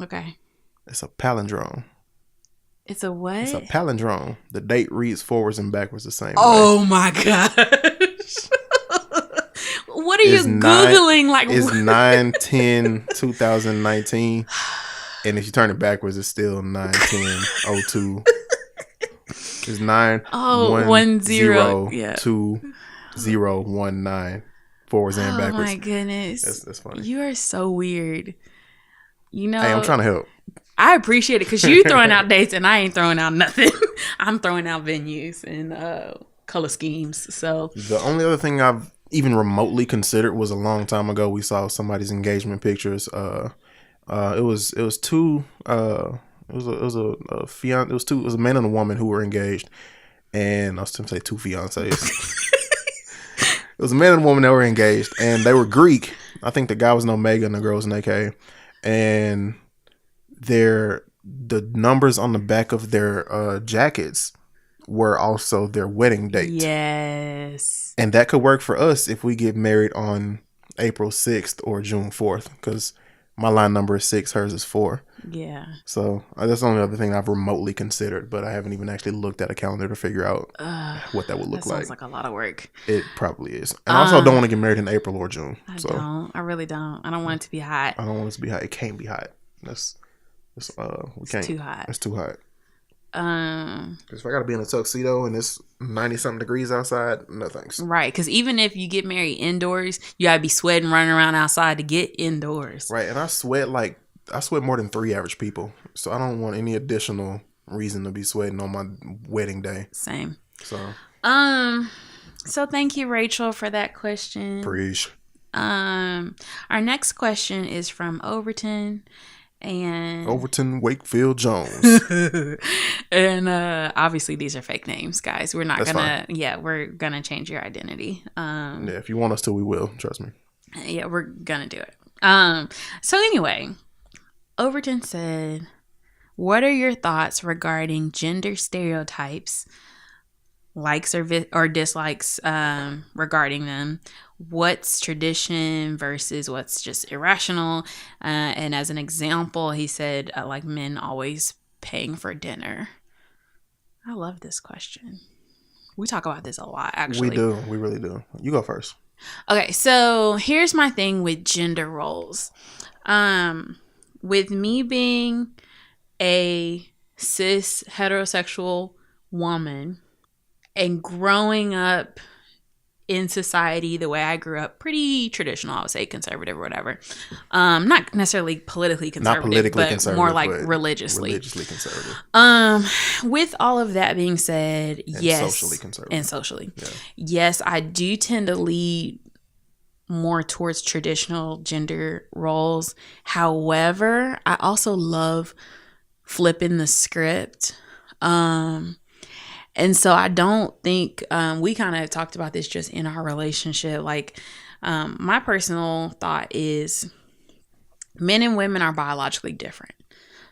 Okay. It's a palindrome. It's a what? It's a palindrome. The date reads forwards and backwards the same way. Oh my gosh. What are you Googling? Like, it's 9/10/2019. And if you turn it backwards, it's still 9/10/02. It's 9/10/2019 forwards and backwards. Oh my goodness, that's funny. You are so weird. You know, hey, I'm trying to help. I appreciate it because you throwing out dates and I ain't throwing out nothing. I'm throwing out venues and color schemes. So the only other thing I've even remotely considered was a long time ago. We saw somebody's engagement pictures. It was a man and a woman who were engaged, and I was going to say two fiancés. It was a man and a woman that were engaged, and they were Greek. I think the guy was an Omega and the girl was an AK, and the numbers on the back of their jackets were also their wedding date. Yes. And that could work for us if we get married on April 6th or June 4th, because my line number is 6, hers is 4. Yeah. So that's the only other thing I've remotely considered, but I haven't even actually looked at a calendar to figure out what that would look that sounds like a lot of work. It probably is. And I also don't want to get married in April or June. I really don't. I don't want it to be hot. I don't want it to be hot. It can't be hot. We can't. Too hot. It's too hot. If I gotta be in a tuxedo and it's 90-something degrees outside, no thanks. Right, because even if you get married indoors, you gotta be sweating, running around outside to get indoors. Right, and I sweat more than 3 average people, so I don't want any additional reason to be sweating on my wedding day. Same. So thank you, Rachel, for that question. Preach. Our next question is from Overton. And Overton Wakefield Jones. And obviously these are fake names, guys. We're not That's gonna we're gonna change your identity. If you want us to, we will. Trust me. Yeah, we're gonna do it. So anyway, Overton said, what are your thoughts regarding gender stereotypes, likes or dislikes regarding them? What's tradition versus what's just irrational? And as an example, he said, like men always paying for dinner. I love this question. We talk about this a lot, actually. We do. We really do. You go first. Okay, so here's my thing with gender roles. With me being a cis heterosexual woman and growing up in society the way I grew up, pretty traditional, I would say, conservative or whatever. Not necessarily politically conservative, but more like religiously conservative. With all of that being said, yes, socially conservative. And socially, yeah. Yes, I do tend to lead more towards traditional gender roles. However, I also love flipping the script. And so I don't think, we kind of talked about this just in our relationship. Like, my personal thought is men and women are biologically different.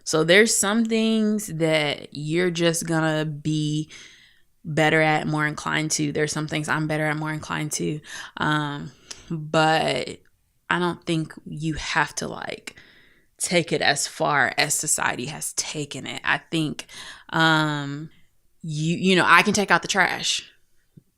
So there's some things that you're just gonna be better at, more inclined to. There's some things I'm better at, more inclined to. But I don't think you have to like take it as far as society has taken it. I think, you know, I can take out the trash.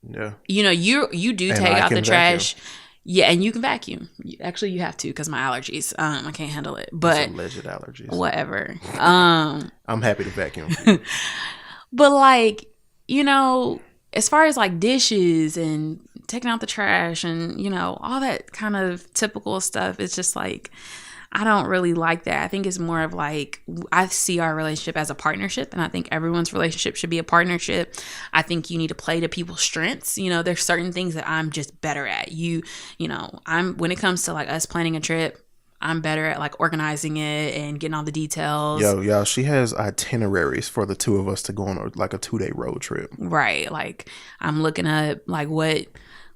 Yeah. You know, you do take out the trash. Yeah, and you can vacuum. Actually, you have to because my allergies. I can't handle it. But alleged allergies. Whatever. I'm happy to vacuum for you. But like, you know, as far as like dishes and taking out the trash and, you know, all that kind of typical stuff, it's just like, I don't really like that. I think it's more of like, I see our relationship as a partnership, and I think everyone's relationship should be a partnership. I think you need to play to people's strengths. You know, there's certain things that I'm just better at. You know, when it comes to like us planning a trip, I'm better at like organizing it and getting all the details. Yo, she has itineraries for the two of us to go on like a 2-day road trip. Right. Like I'm looking up like what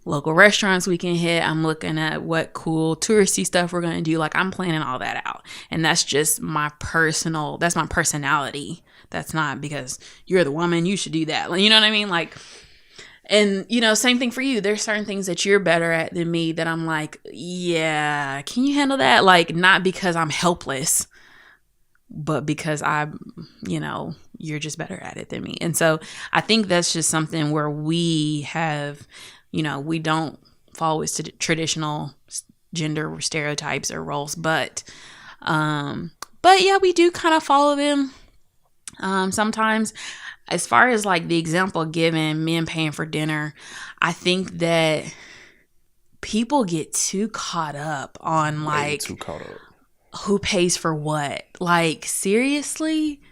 local restaurants we can hit. I'm looking at what cool touristy stuff we're going to do. Like I'm planning all that out. And that's just that's my personality. That's not because you're the woman, you should do that. You know what I mean? Like, and you know, same thing for you. There's certain things that you're better at than me that I'm like, yeah, can you handle that? Like not because I'm helpless, but because you're just better at it than me. And so I think that's just something where we have, you know, we don't fall with traditional gender stereotypes or roles, but yeah, we do kind of follow them sometimes. As far as like the example given, men paying for dinner, I think that people get too caught up on like who pays for what. Like seriously,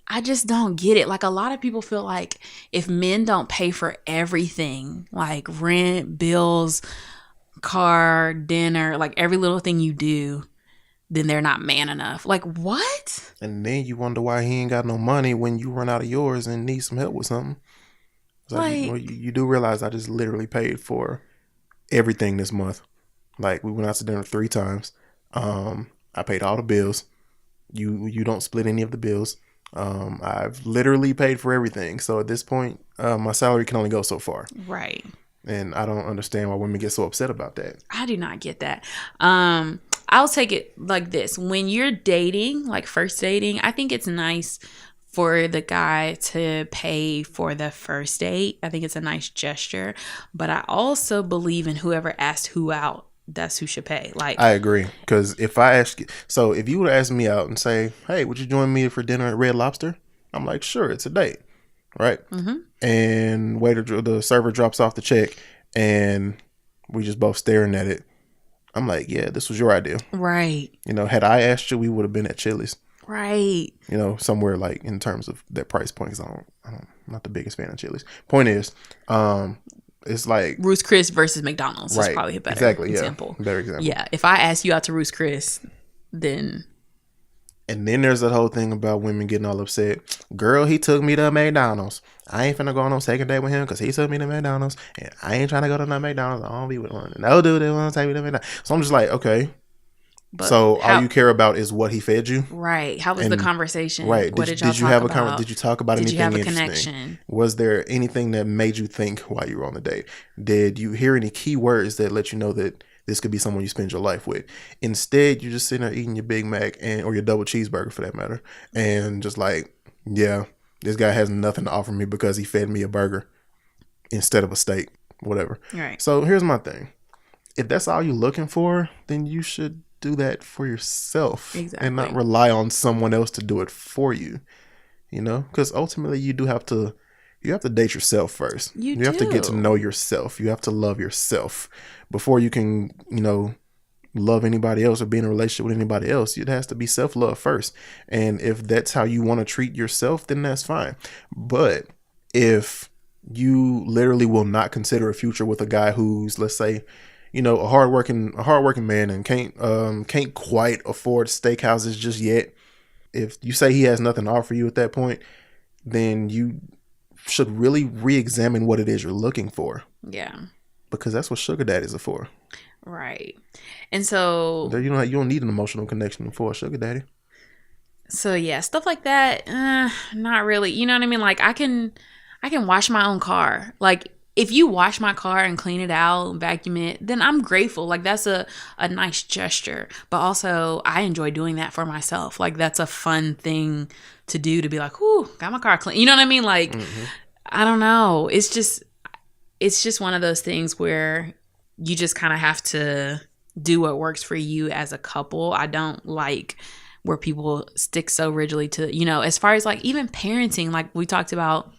I just don't get it. Like a lot of people feel like if men don't pay for everything, like rent, bills, car, dinner, like every little thing you do, then they're not man enough. Like what? And then you wonder why he ain't got no money when you run out of yours and need some help with something. You do realize I just literally paid for everything this month. Like we went out to dinner 3 times. I paid all the bills. You don't split any of the bills. I've literally paid for everything. So at this point, my salary can only go so far. Right. And I don't understand why women get so upset about that. I do not get that. I'll take it like this. When you're dating, like first dating, I think it's nice for the guy to pay for the first date. I think it's a nice gesture. But I also believe in whoever asked who out, that's who should pay. Like, I agree. Because if I ask you, so if you would ask me out and say, hey, would you join me for dinner at Red Lobster? I'm like, sure, it's a date. Right. mm-hmm. And the server drops off the check and we just both staring at it. I'm like, yeah, this was your idea. Right. You know, had I asked you, we would have been at Chili's. Right. You know, somewhere like in terms of that price point. Cause I'm not the biggest fan of Chili's. Point is, it's like Ruth's Chris versus McDonald's right, is probably a better example. Yeah, better example. Yeah. If I ask you out to Ruth's Chris, then. And then there's that whole thing about women getting all upset. Girl, he took me to McDonald's. I ain't finna go on no second date with him because he took me to McDonald's. And I ain't trying to go to no McDonald's. I don't be with one. No dude, they want to take me to McDonald's. So I'm just like, okay. But so all you care about is what he fed you? Right. How was the conversation? Right. What did you talk about? Did you talk about anything interesting? Did you have a connection? Was there anything that made you think while you were on the date? Did you hear any key words that let you know that this could be someone you spend your life with? Instead, you're just sitting there eating your Big Mac or your double cheeseburger for that matter. And just like, yeah, this guy has nothing to offer me because he fed me a burger instead of a steak, whatever. Right. So here's my thing. If that's all you're looking for, then you should do that for yourself. Exactly. And not rely on someone else to do it for you. You know, because ultimately you have to date yourself first. You have to get to know yourself. You have to love yourself before you can, you know, love anybody else or be in a relationship with anybody else. It has to be self-love first. And if that's how you want to treat yourself, then that's fine. But if you literally will not consider a future with a guy who's, let's say, you know, a hardworking man and can't quite afford steakhouses just yet. If you say he has nothing to offer you at that point, then you should really re-examine what it is you're looking for. Yeah. Because that's what sugar daddies are for. Right. And so you don't need an emotional connection for a sugar daddy. So yeah, stuff like that, not really. You know what I mean? Like I can wash my own car. Like if you wash my car and clean it out, vacuum it, then I'm grateful. Like that's a nice gesture. But also I enjoy doing that for myself. Like that's a fun thing to do, to be like, ooh, got my car clean. You know what I mean? Like, I don't know. It's just one of those things where you just kind of have to do what works for you as a couple. I don't like where people stick so rigidly to, you know, as far as like even parenting, like we talked about,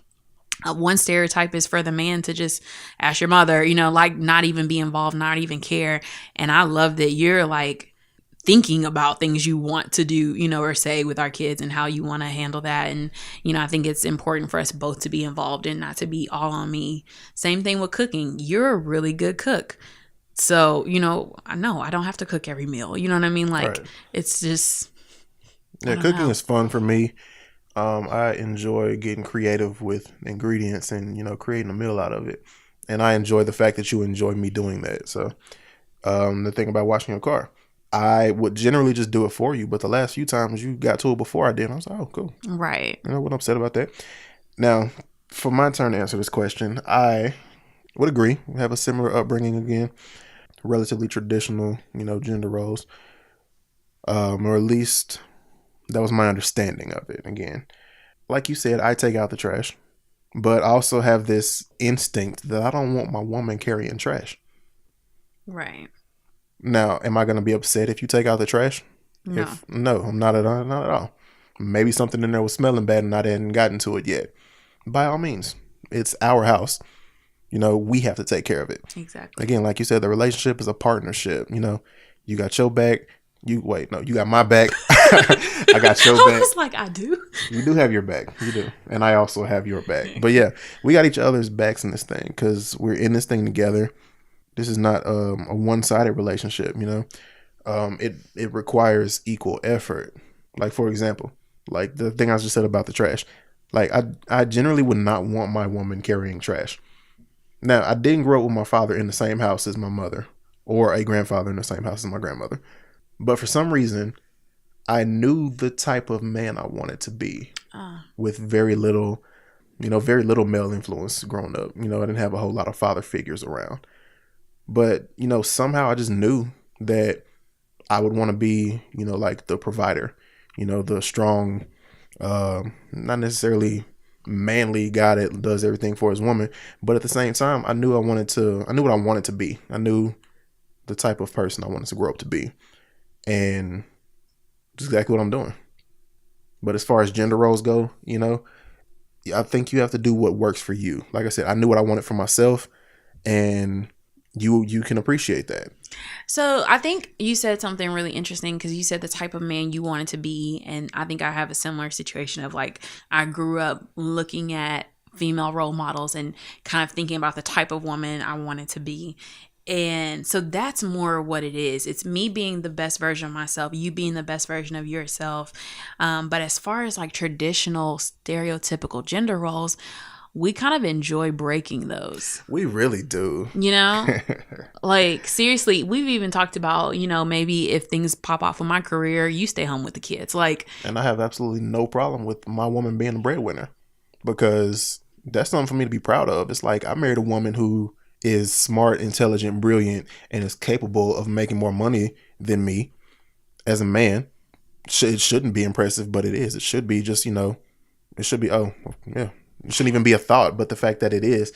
one stereotype is for the man to just ask your mother, you know, like not even be involved, not even care. And I love that you're like thinking about things you want to do, you know, or say with our kids and how you want to handle that. And, you know, I think it's important for us both to be involved and not to be all on me. Same thing with cooking. You're a really good cook. So, you know, I don't have to cook every meal. You know what I mean? Like, right. It's just. Yeah, cooking is fun for me. I enjoy getting creative with ingredients and, you know, creating a meal out of it. And I enjoy the fact that you enjoy me doing that. So the thing about washing your car, I would generally just do it for you. But the last few times you got to it before I did, I was like, oh, cool. Right. You know, I wasn't upset about that. Now, for my turn to answer this question, I would agree. We have a similar upbringing again. Relatively traditional, you know, gender roles. Or at least that was my understanding of it. Again, like you said, I take out the trash, but I also have this instinct that I don't want my woman carrying trash. Right. Now, am I going to be upset if you take out the trash? No. No, I'm not at all. Maybe something in there was smelling bad and I hadn't gotten to it yet. By all means, it's our house. You know, we have to take care of it. Exactly. Again, like you said, the relationship is a partnership. You know, you got your back. You got my back. I got your back. I was like, I do. You do have your back. You do. And I also have your back. But yeah, we got each other's backs in this thing because we're in this thing together. This is not a one-sided relationship, you know. It requires equal effort. Like, for example, like the thing I just said about the trash. Like, I generally would not want my woman carrying trash. Now, I didn't grow up with my father in the same house as my mother or a grandfather in the same house as my grandmother. But for some reason, I knew the type of man I wanted to be. with very little male influence growing up. I didn't have a whole lot of father figures around. But, somehow I just knew that I would want to be, like the provider, the strong, not necessarily manly guy that does everything for his woman. But at the same time, I knew what I wanted to be. I knew the type of person I wanted to grow up to be. And that's exactly what I'm doing. But as far as gender roles go, I think you have to do what works for you. Like I said, I knew what I wanted for myself, and you can appreciate that. So I think you said something really interesting, because you said the type of man you wanted to be. And I think I have a similar situation of, like, I grew up looking at female role models and kind of thinking about the type of woman I wanted to be. And so that's more what it is. It's me being the best version of myself, you being the best version of yourself. But as far as like traditional stereotypical gender roles, we kind of enjoy breaking those. We really do. Like, seriously, we've even talked about, maybe if things pop off with my career, you stay home with the kids. Like, and I have absolutely no problem with my woman being the breadwinner, because that's something for me to be proud of. It's like, I married a woman who is smart, intelligent, brilliant, and is capable of making more money than me as a man. It shouldn't be impressive, but it is. It should be just, it should be, oh, yeah. It shouldn't even be a thought, but the fact that it is,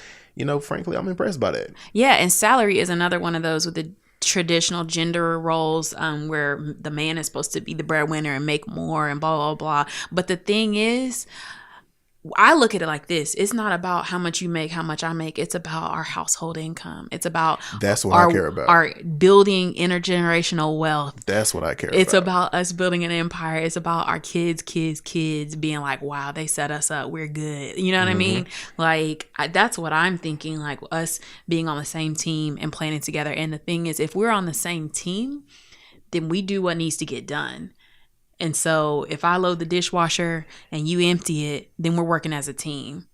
frankly, I'm impressed by that. Yeah, and salary is another one of those with the traditional gender roles, where the man is supposed to be the breadwinner and make more and blah, blah, blah. But the thing is, I look at it like this. It's not about how much you make, how much I make. It's about our household income. It's about that's what I care about. Our building intergenerational wealth. That's what I care about. It's about us building an empire. It's about our kids being like, wow, they set us up. We're good. You know what I mean? Like, that's what I'm thinking. Like, us being on the same team and planning together. And the thing is, if we're on the same team, then we do what needs to get done. And so if I load the dishwasher and you empty it, then we're working as a team.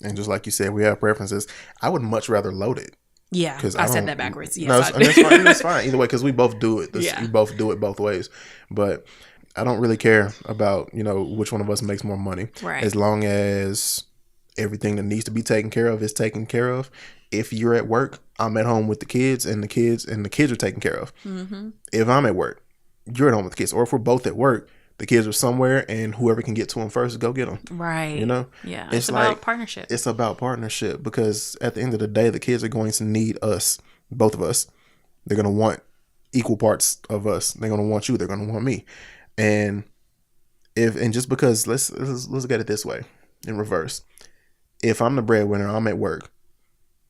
And just like you said, we have preferences. I would much rather load it. Yeah, I said that backwards. Yes, no, that's fine. That's fine. Either way, because we both do it. We both do it both ways. But I don't really care about, which one of us makes more money. Right. As long as everything that needs to be taken care of is taken care of. If you're at work, I'm at home with the kids, and the kids are taken care of. Mm-hmm. If I'm at work, you're at home with the kids. Or if we're both at work, the kids are somewhere, and whoever can get to them first, go get them. Right. Yeah. It's about like, partnership. It's about partnership, because at the end of the day, the kids are going to need us, both of us. They're going to want equal parts of us. They're going to want you. They're going to want me. And just because, let's look at it this way, in reverse. If I'm the breadwinner, I'm at work,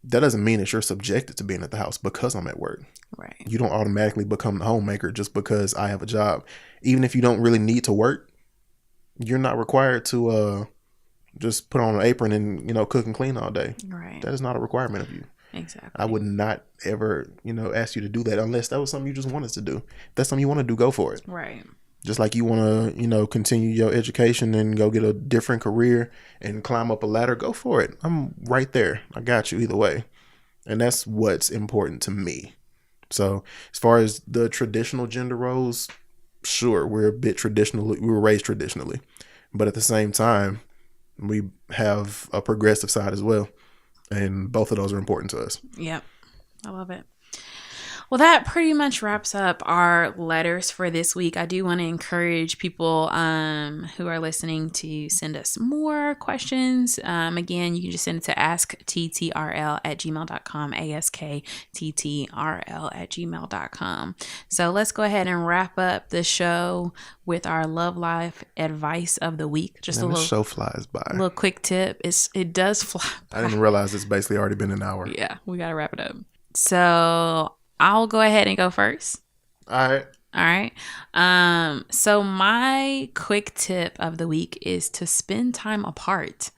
that doesn't mean that you're subjected to being at the house because I'm at work. Right. You don't automatically become the homemaker just because I have a job. Even if you don't really need to work, you're not required to just put on an apron and, cook and clean all day. Right. That is not a requirement of you. Exactly. I would not ever, ask you to do that unless that was something you just wanted to do. If that's something you want to do, go for it. Right. Just like you want to, continue your education and go get a different career and climb up a ladder, go for it. I'm right there. I got you either way. And that's what's important to me. So as far as the traditional gender roles, sure, we're a bit traditionally, we were raised traditionally. But at the same time, we have a progressive side as well. And both of those are important to us. Yep. I love it. Well, that pretty much wraps up our letters for this week. I do want to encourage people who are listening to send us more questions. Again, you can just send it to askttrl@gmail.com, askttrl@gmail.com. So let's go ahead and wrap up the show with our love life advice of the week. Just a little show flies by. A little quick tip. It does fly by. I didn't realize it's basically already been an hour. Yeah, we got to wrap it up. So I'll go ahead and go first. All right. So my quick tip of the week is to spend time apart.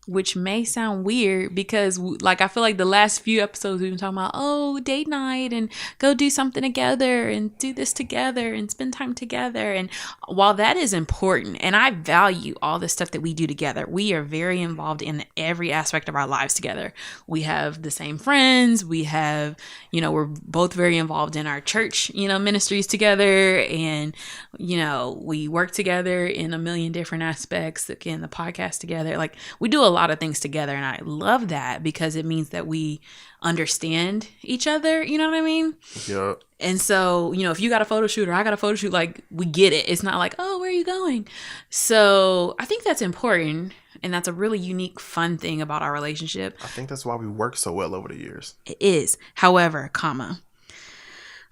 which may sound weird because like I feel like the last few episodes we've been talking about, oh, date night and go do something together and do this together and spend time together. And while that is important and I value all the stuff that we do together, we are very involved in every aspect of our lives together. We have the same friends, we have, you know, we're both very involved in our church, you know, ministries together, and you know, we work together in a million different aspects. Again, the podcast together, like we do a lot of things together, and I love that because it means that we understand each other, you know what I mean? Yeah. And so, you know, if you got a photo shoot or I got a photo shoot, like we get it. It's not like, oh, where are you going? So I think that's important, and that's a really unique, fun thing about our relationship. I think that's why we work so well over the years. It is. However,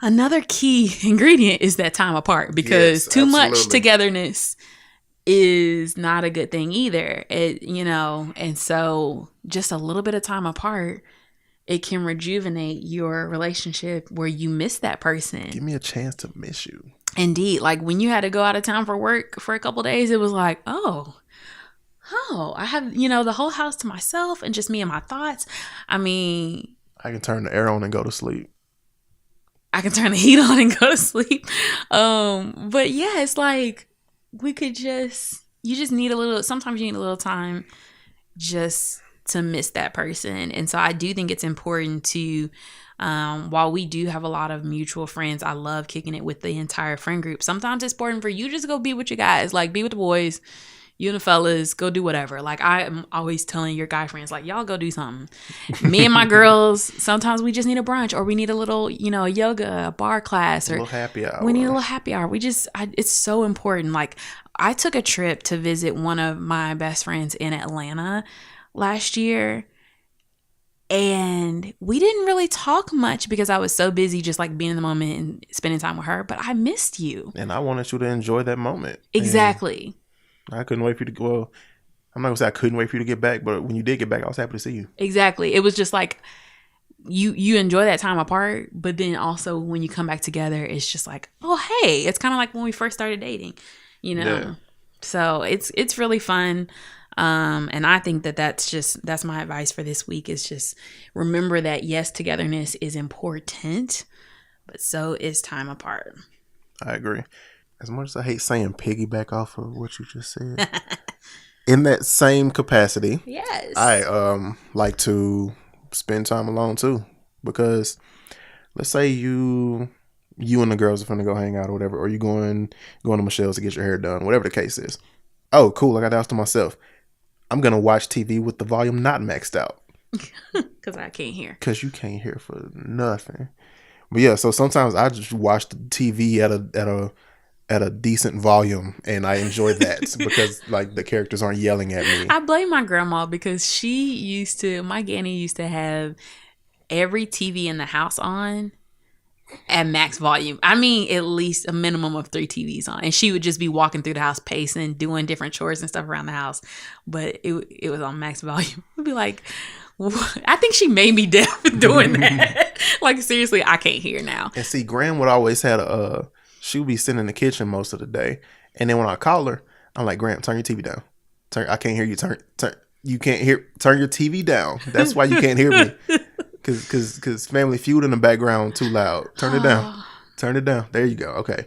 another key ingredient is that time apart, because too much togetherness is not a good thing either. You know, and so just a little bit of time apart, it can rejuvenate your relationship where you miss that person. Give me a chance to miss you. Indeed. Like when you had to go out of town for work for a couple days, it was like, oh, I have, you know, the whole house to myself and just me and my thoughts. I mean, I can turn the air on and go to sleep. I can turn the heat on and go to sleep. But yeah, it's like you just need a little, sometimes you need a little time just to miss that person. And so I do think it's important to, while we do have a lot of mutual friends, I love kicking it with the entire friend group. Sometimes it's important for you just go be with your guys, like be with the boys, you and the fellas, go do whatever. Like I'm always telling your guy friends, like y'all go do something. Me and my girls, sometimes we just need a brunch, or we need a little, you know, a yoga, a bar class, or a little happy hour. We need a little happy hour. It's so important. Like I took a trip to visit one of my best friends in Atlanta last year, and we didn't really talk much because I was so busy just like being in the moment and spending time with her, but I missed you. And I wanted you to enjoy that moment. Exactly. And I couldn't wait for you to, well, I'm not going to say I couldn't wait for you to get back, but when you did get back, I was happy to see you. Exactly. It was just like you enjoy that time apart, but then also when you come back together, it's just like, oh, hey, it's kind of like when we first started dating, you know? Yeah. So it's really fun. And I think that's my advice for this week, is just remember that yes, togetherness is important, but so is time apart. I agree. As much as I hate saying piggyback off of what you just said, in that same capacity, yes, I like to spend time alone too, because let's say you and the girls are finna go hang out or whatever, or you going to Michelle's to get your hair done, whatever the case is. Oh, cool! I got the house to myself. I'm gonna watch TV with the volume not maxed out because I can't hear. Because you can't hear for nothing. But yeah, so sometimes I just watch the TV at a decent volume, and I enjoy that because like the characters aren't yelling at me. I blame my grandma because my granny used to have every TV in the house on at max volume. I mean, at least a minimum of 3 TVs on, and she would just be walking through the house pacing, doing different chores and stuff around the house, but it was on max volume. I'd be like, I think she made me deaf doing that. Like seriously, I can't hear now. And see, Gran would always had she would be sitting in the kitchen most of the day, and then when I call her, I'm like, Gran, turn your TV down. I can't hear you. You can't hear. Turn your TV down. That's why you can't hear me. Cause Family Feud in the background too loud. Turn it down. Turn it down. There you go. Okay.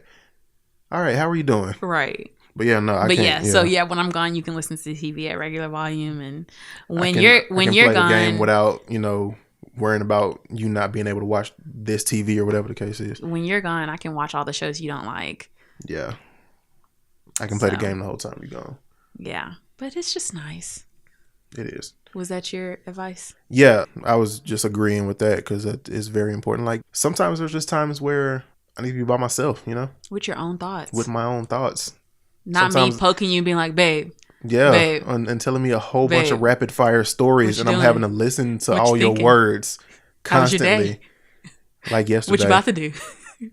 All right. How are you doing? Right. But yeah, no, I can't. Yeah, so yeah, when I'm gone, you can listen to the TV at regular volume, and when you're play gone, the game without worrying about you not being able to watch this TV or whatever the case is. When you're gone, I can watch all the shows you don't like. Yeah. I can play the game the whole time you're gone. Yeah, but it's just nice. It is. Was that your advice? Yeah, I was just agreeing with that because that is very important. Like sometimes there's just times where I need to be by myself, with your own thoughts. With my own thoughts. Not sometimes, me poking you and being like, babe. Yeah, babe, and telling me a whole bunch of rapid fire stories, and I'm having to listen to all your words constantly. How's your day? Like yesterday. What you about to do?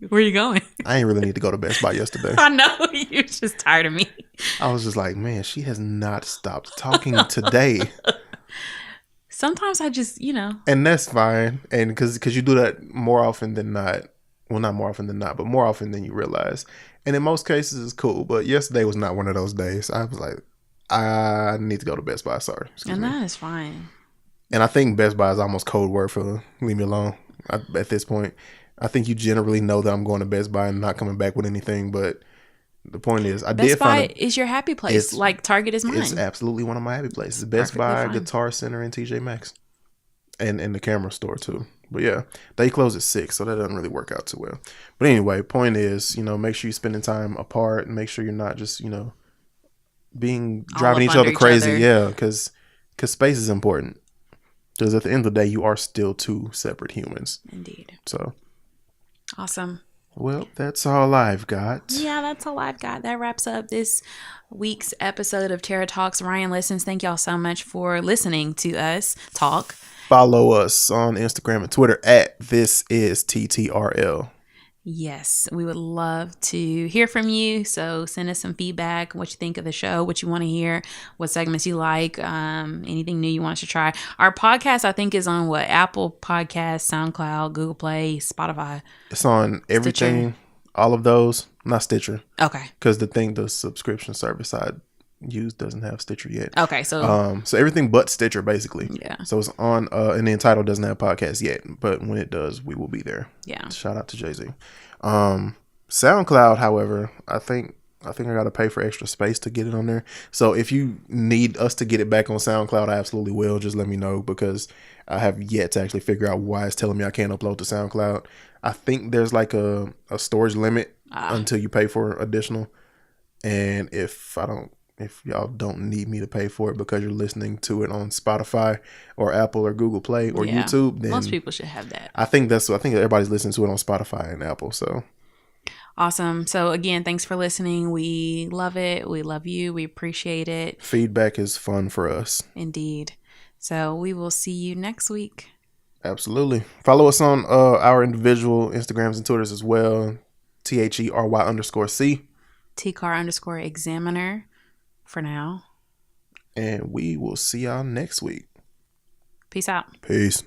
Where you going? I ain't really need to go to Best Buy yesterday. I know, you're just tired of me. I was just like, man, she has not stopped talking today. Sometimes I just, And that's fine. And because you do that more often than not. Well, not more often than not, but more often than you realize. And in most cases, it's cool. But yesterday was not one of those days. I was like, I need to go to Best Buy. Sorry. Excuse And me. that is fine. And I think Best Buy is almost code word for leave me alone at this point. I think you generally know that I'm going to Best Buy and not coming back with anything. But the point is, I Best did Buy find is your happy place. it's- Like Target is mine. it's absolutely one of my happy places. Best Perfectly Buy, fine. Guitar Center, and TJ Maxx. And the camera store too. But yeah, they close at 6, so that doesn't really work out too well. But anyway, point is, make sure you're spending time apart and make sure you're not just, driving up each under other each crazy. other. Yeah, because space is important. Because at the end of the day, you are still two separate humans. Indeed. So, Awesome. well, that's all I've got. Yeah, that's all I've got. That wraps up this week's episode of Terra Talks. Ryan Listens, thank y'all so much for listening to us talk. Follow us on Instagram and Twitter at ThisIsTTRL. Yes, we would love to hear from you. So send us some feedback, what you think of the show, what you want to hear, what segments you like, anything new you want us to try. Our podcast, I think, is on what? Apple Podcasts, SoundCloud, Google Play, Spotify. It's on everything, all of those, not Stitcher. Okay. Because the subscription service I use doesn't have Stitcher yet. Okay, so So everything but Stitcher, basically. Yeah. So it's on, and the Entitled doesn't have podcast yet, but when it does, we will be there. yeah. Shout out to Jay-Z. SoundCloud, however, I think I got to pay for extra space to get it on there. So if you need us to get it back on SoundCloud, I absolutely will. Just let me know, because I have yet to actually figure out why it's telling me I can't upload to SoundCloud. I think there's like a storage limit until you pay for additional. And if y'all don't need me to pay for it because you're listening to it on Spotify or Apple or Google Play or Yeah. YouTube, then Most people should have that. I think everybody's listening to it on Spotify and Apple. So Awesome. So again, thanks for listening. We love it. We love you. We appreciate it. feedback is fun for us. Indeed. So we will see you next week. Absolutely. Follow us on our individual Instagrams and Twitters as well. THERY_C. TCAR_examiner for now. And we will see y'all next week. Peace out. Peace.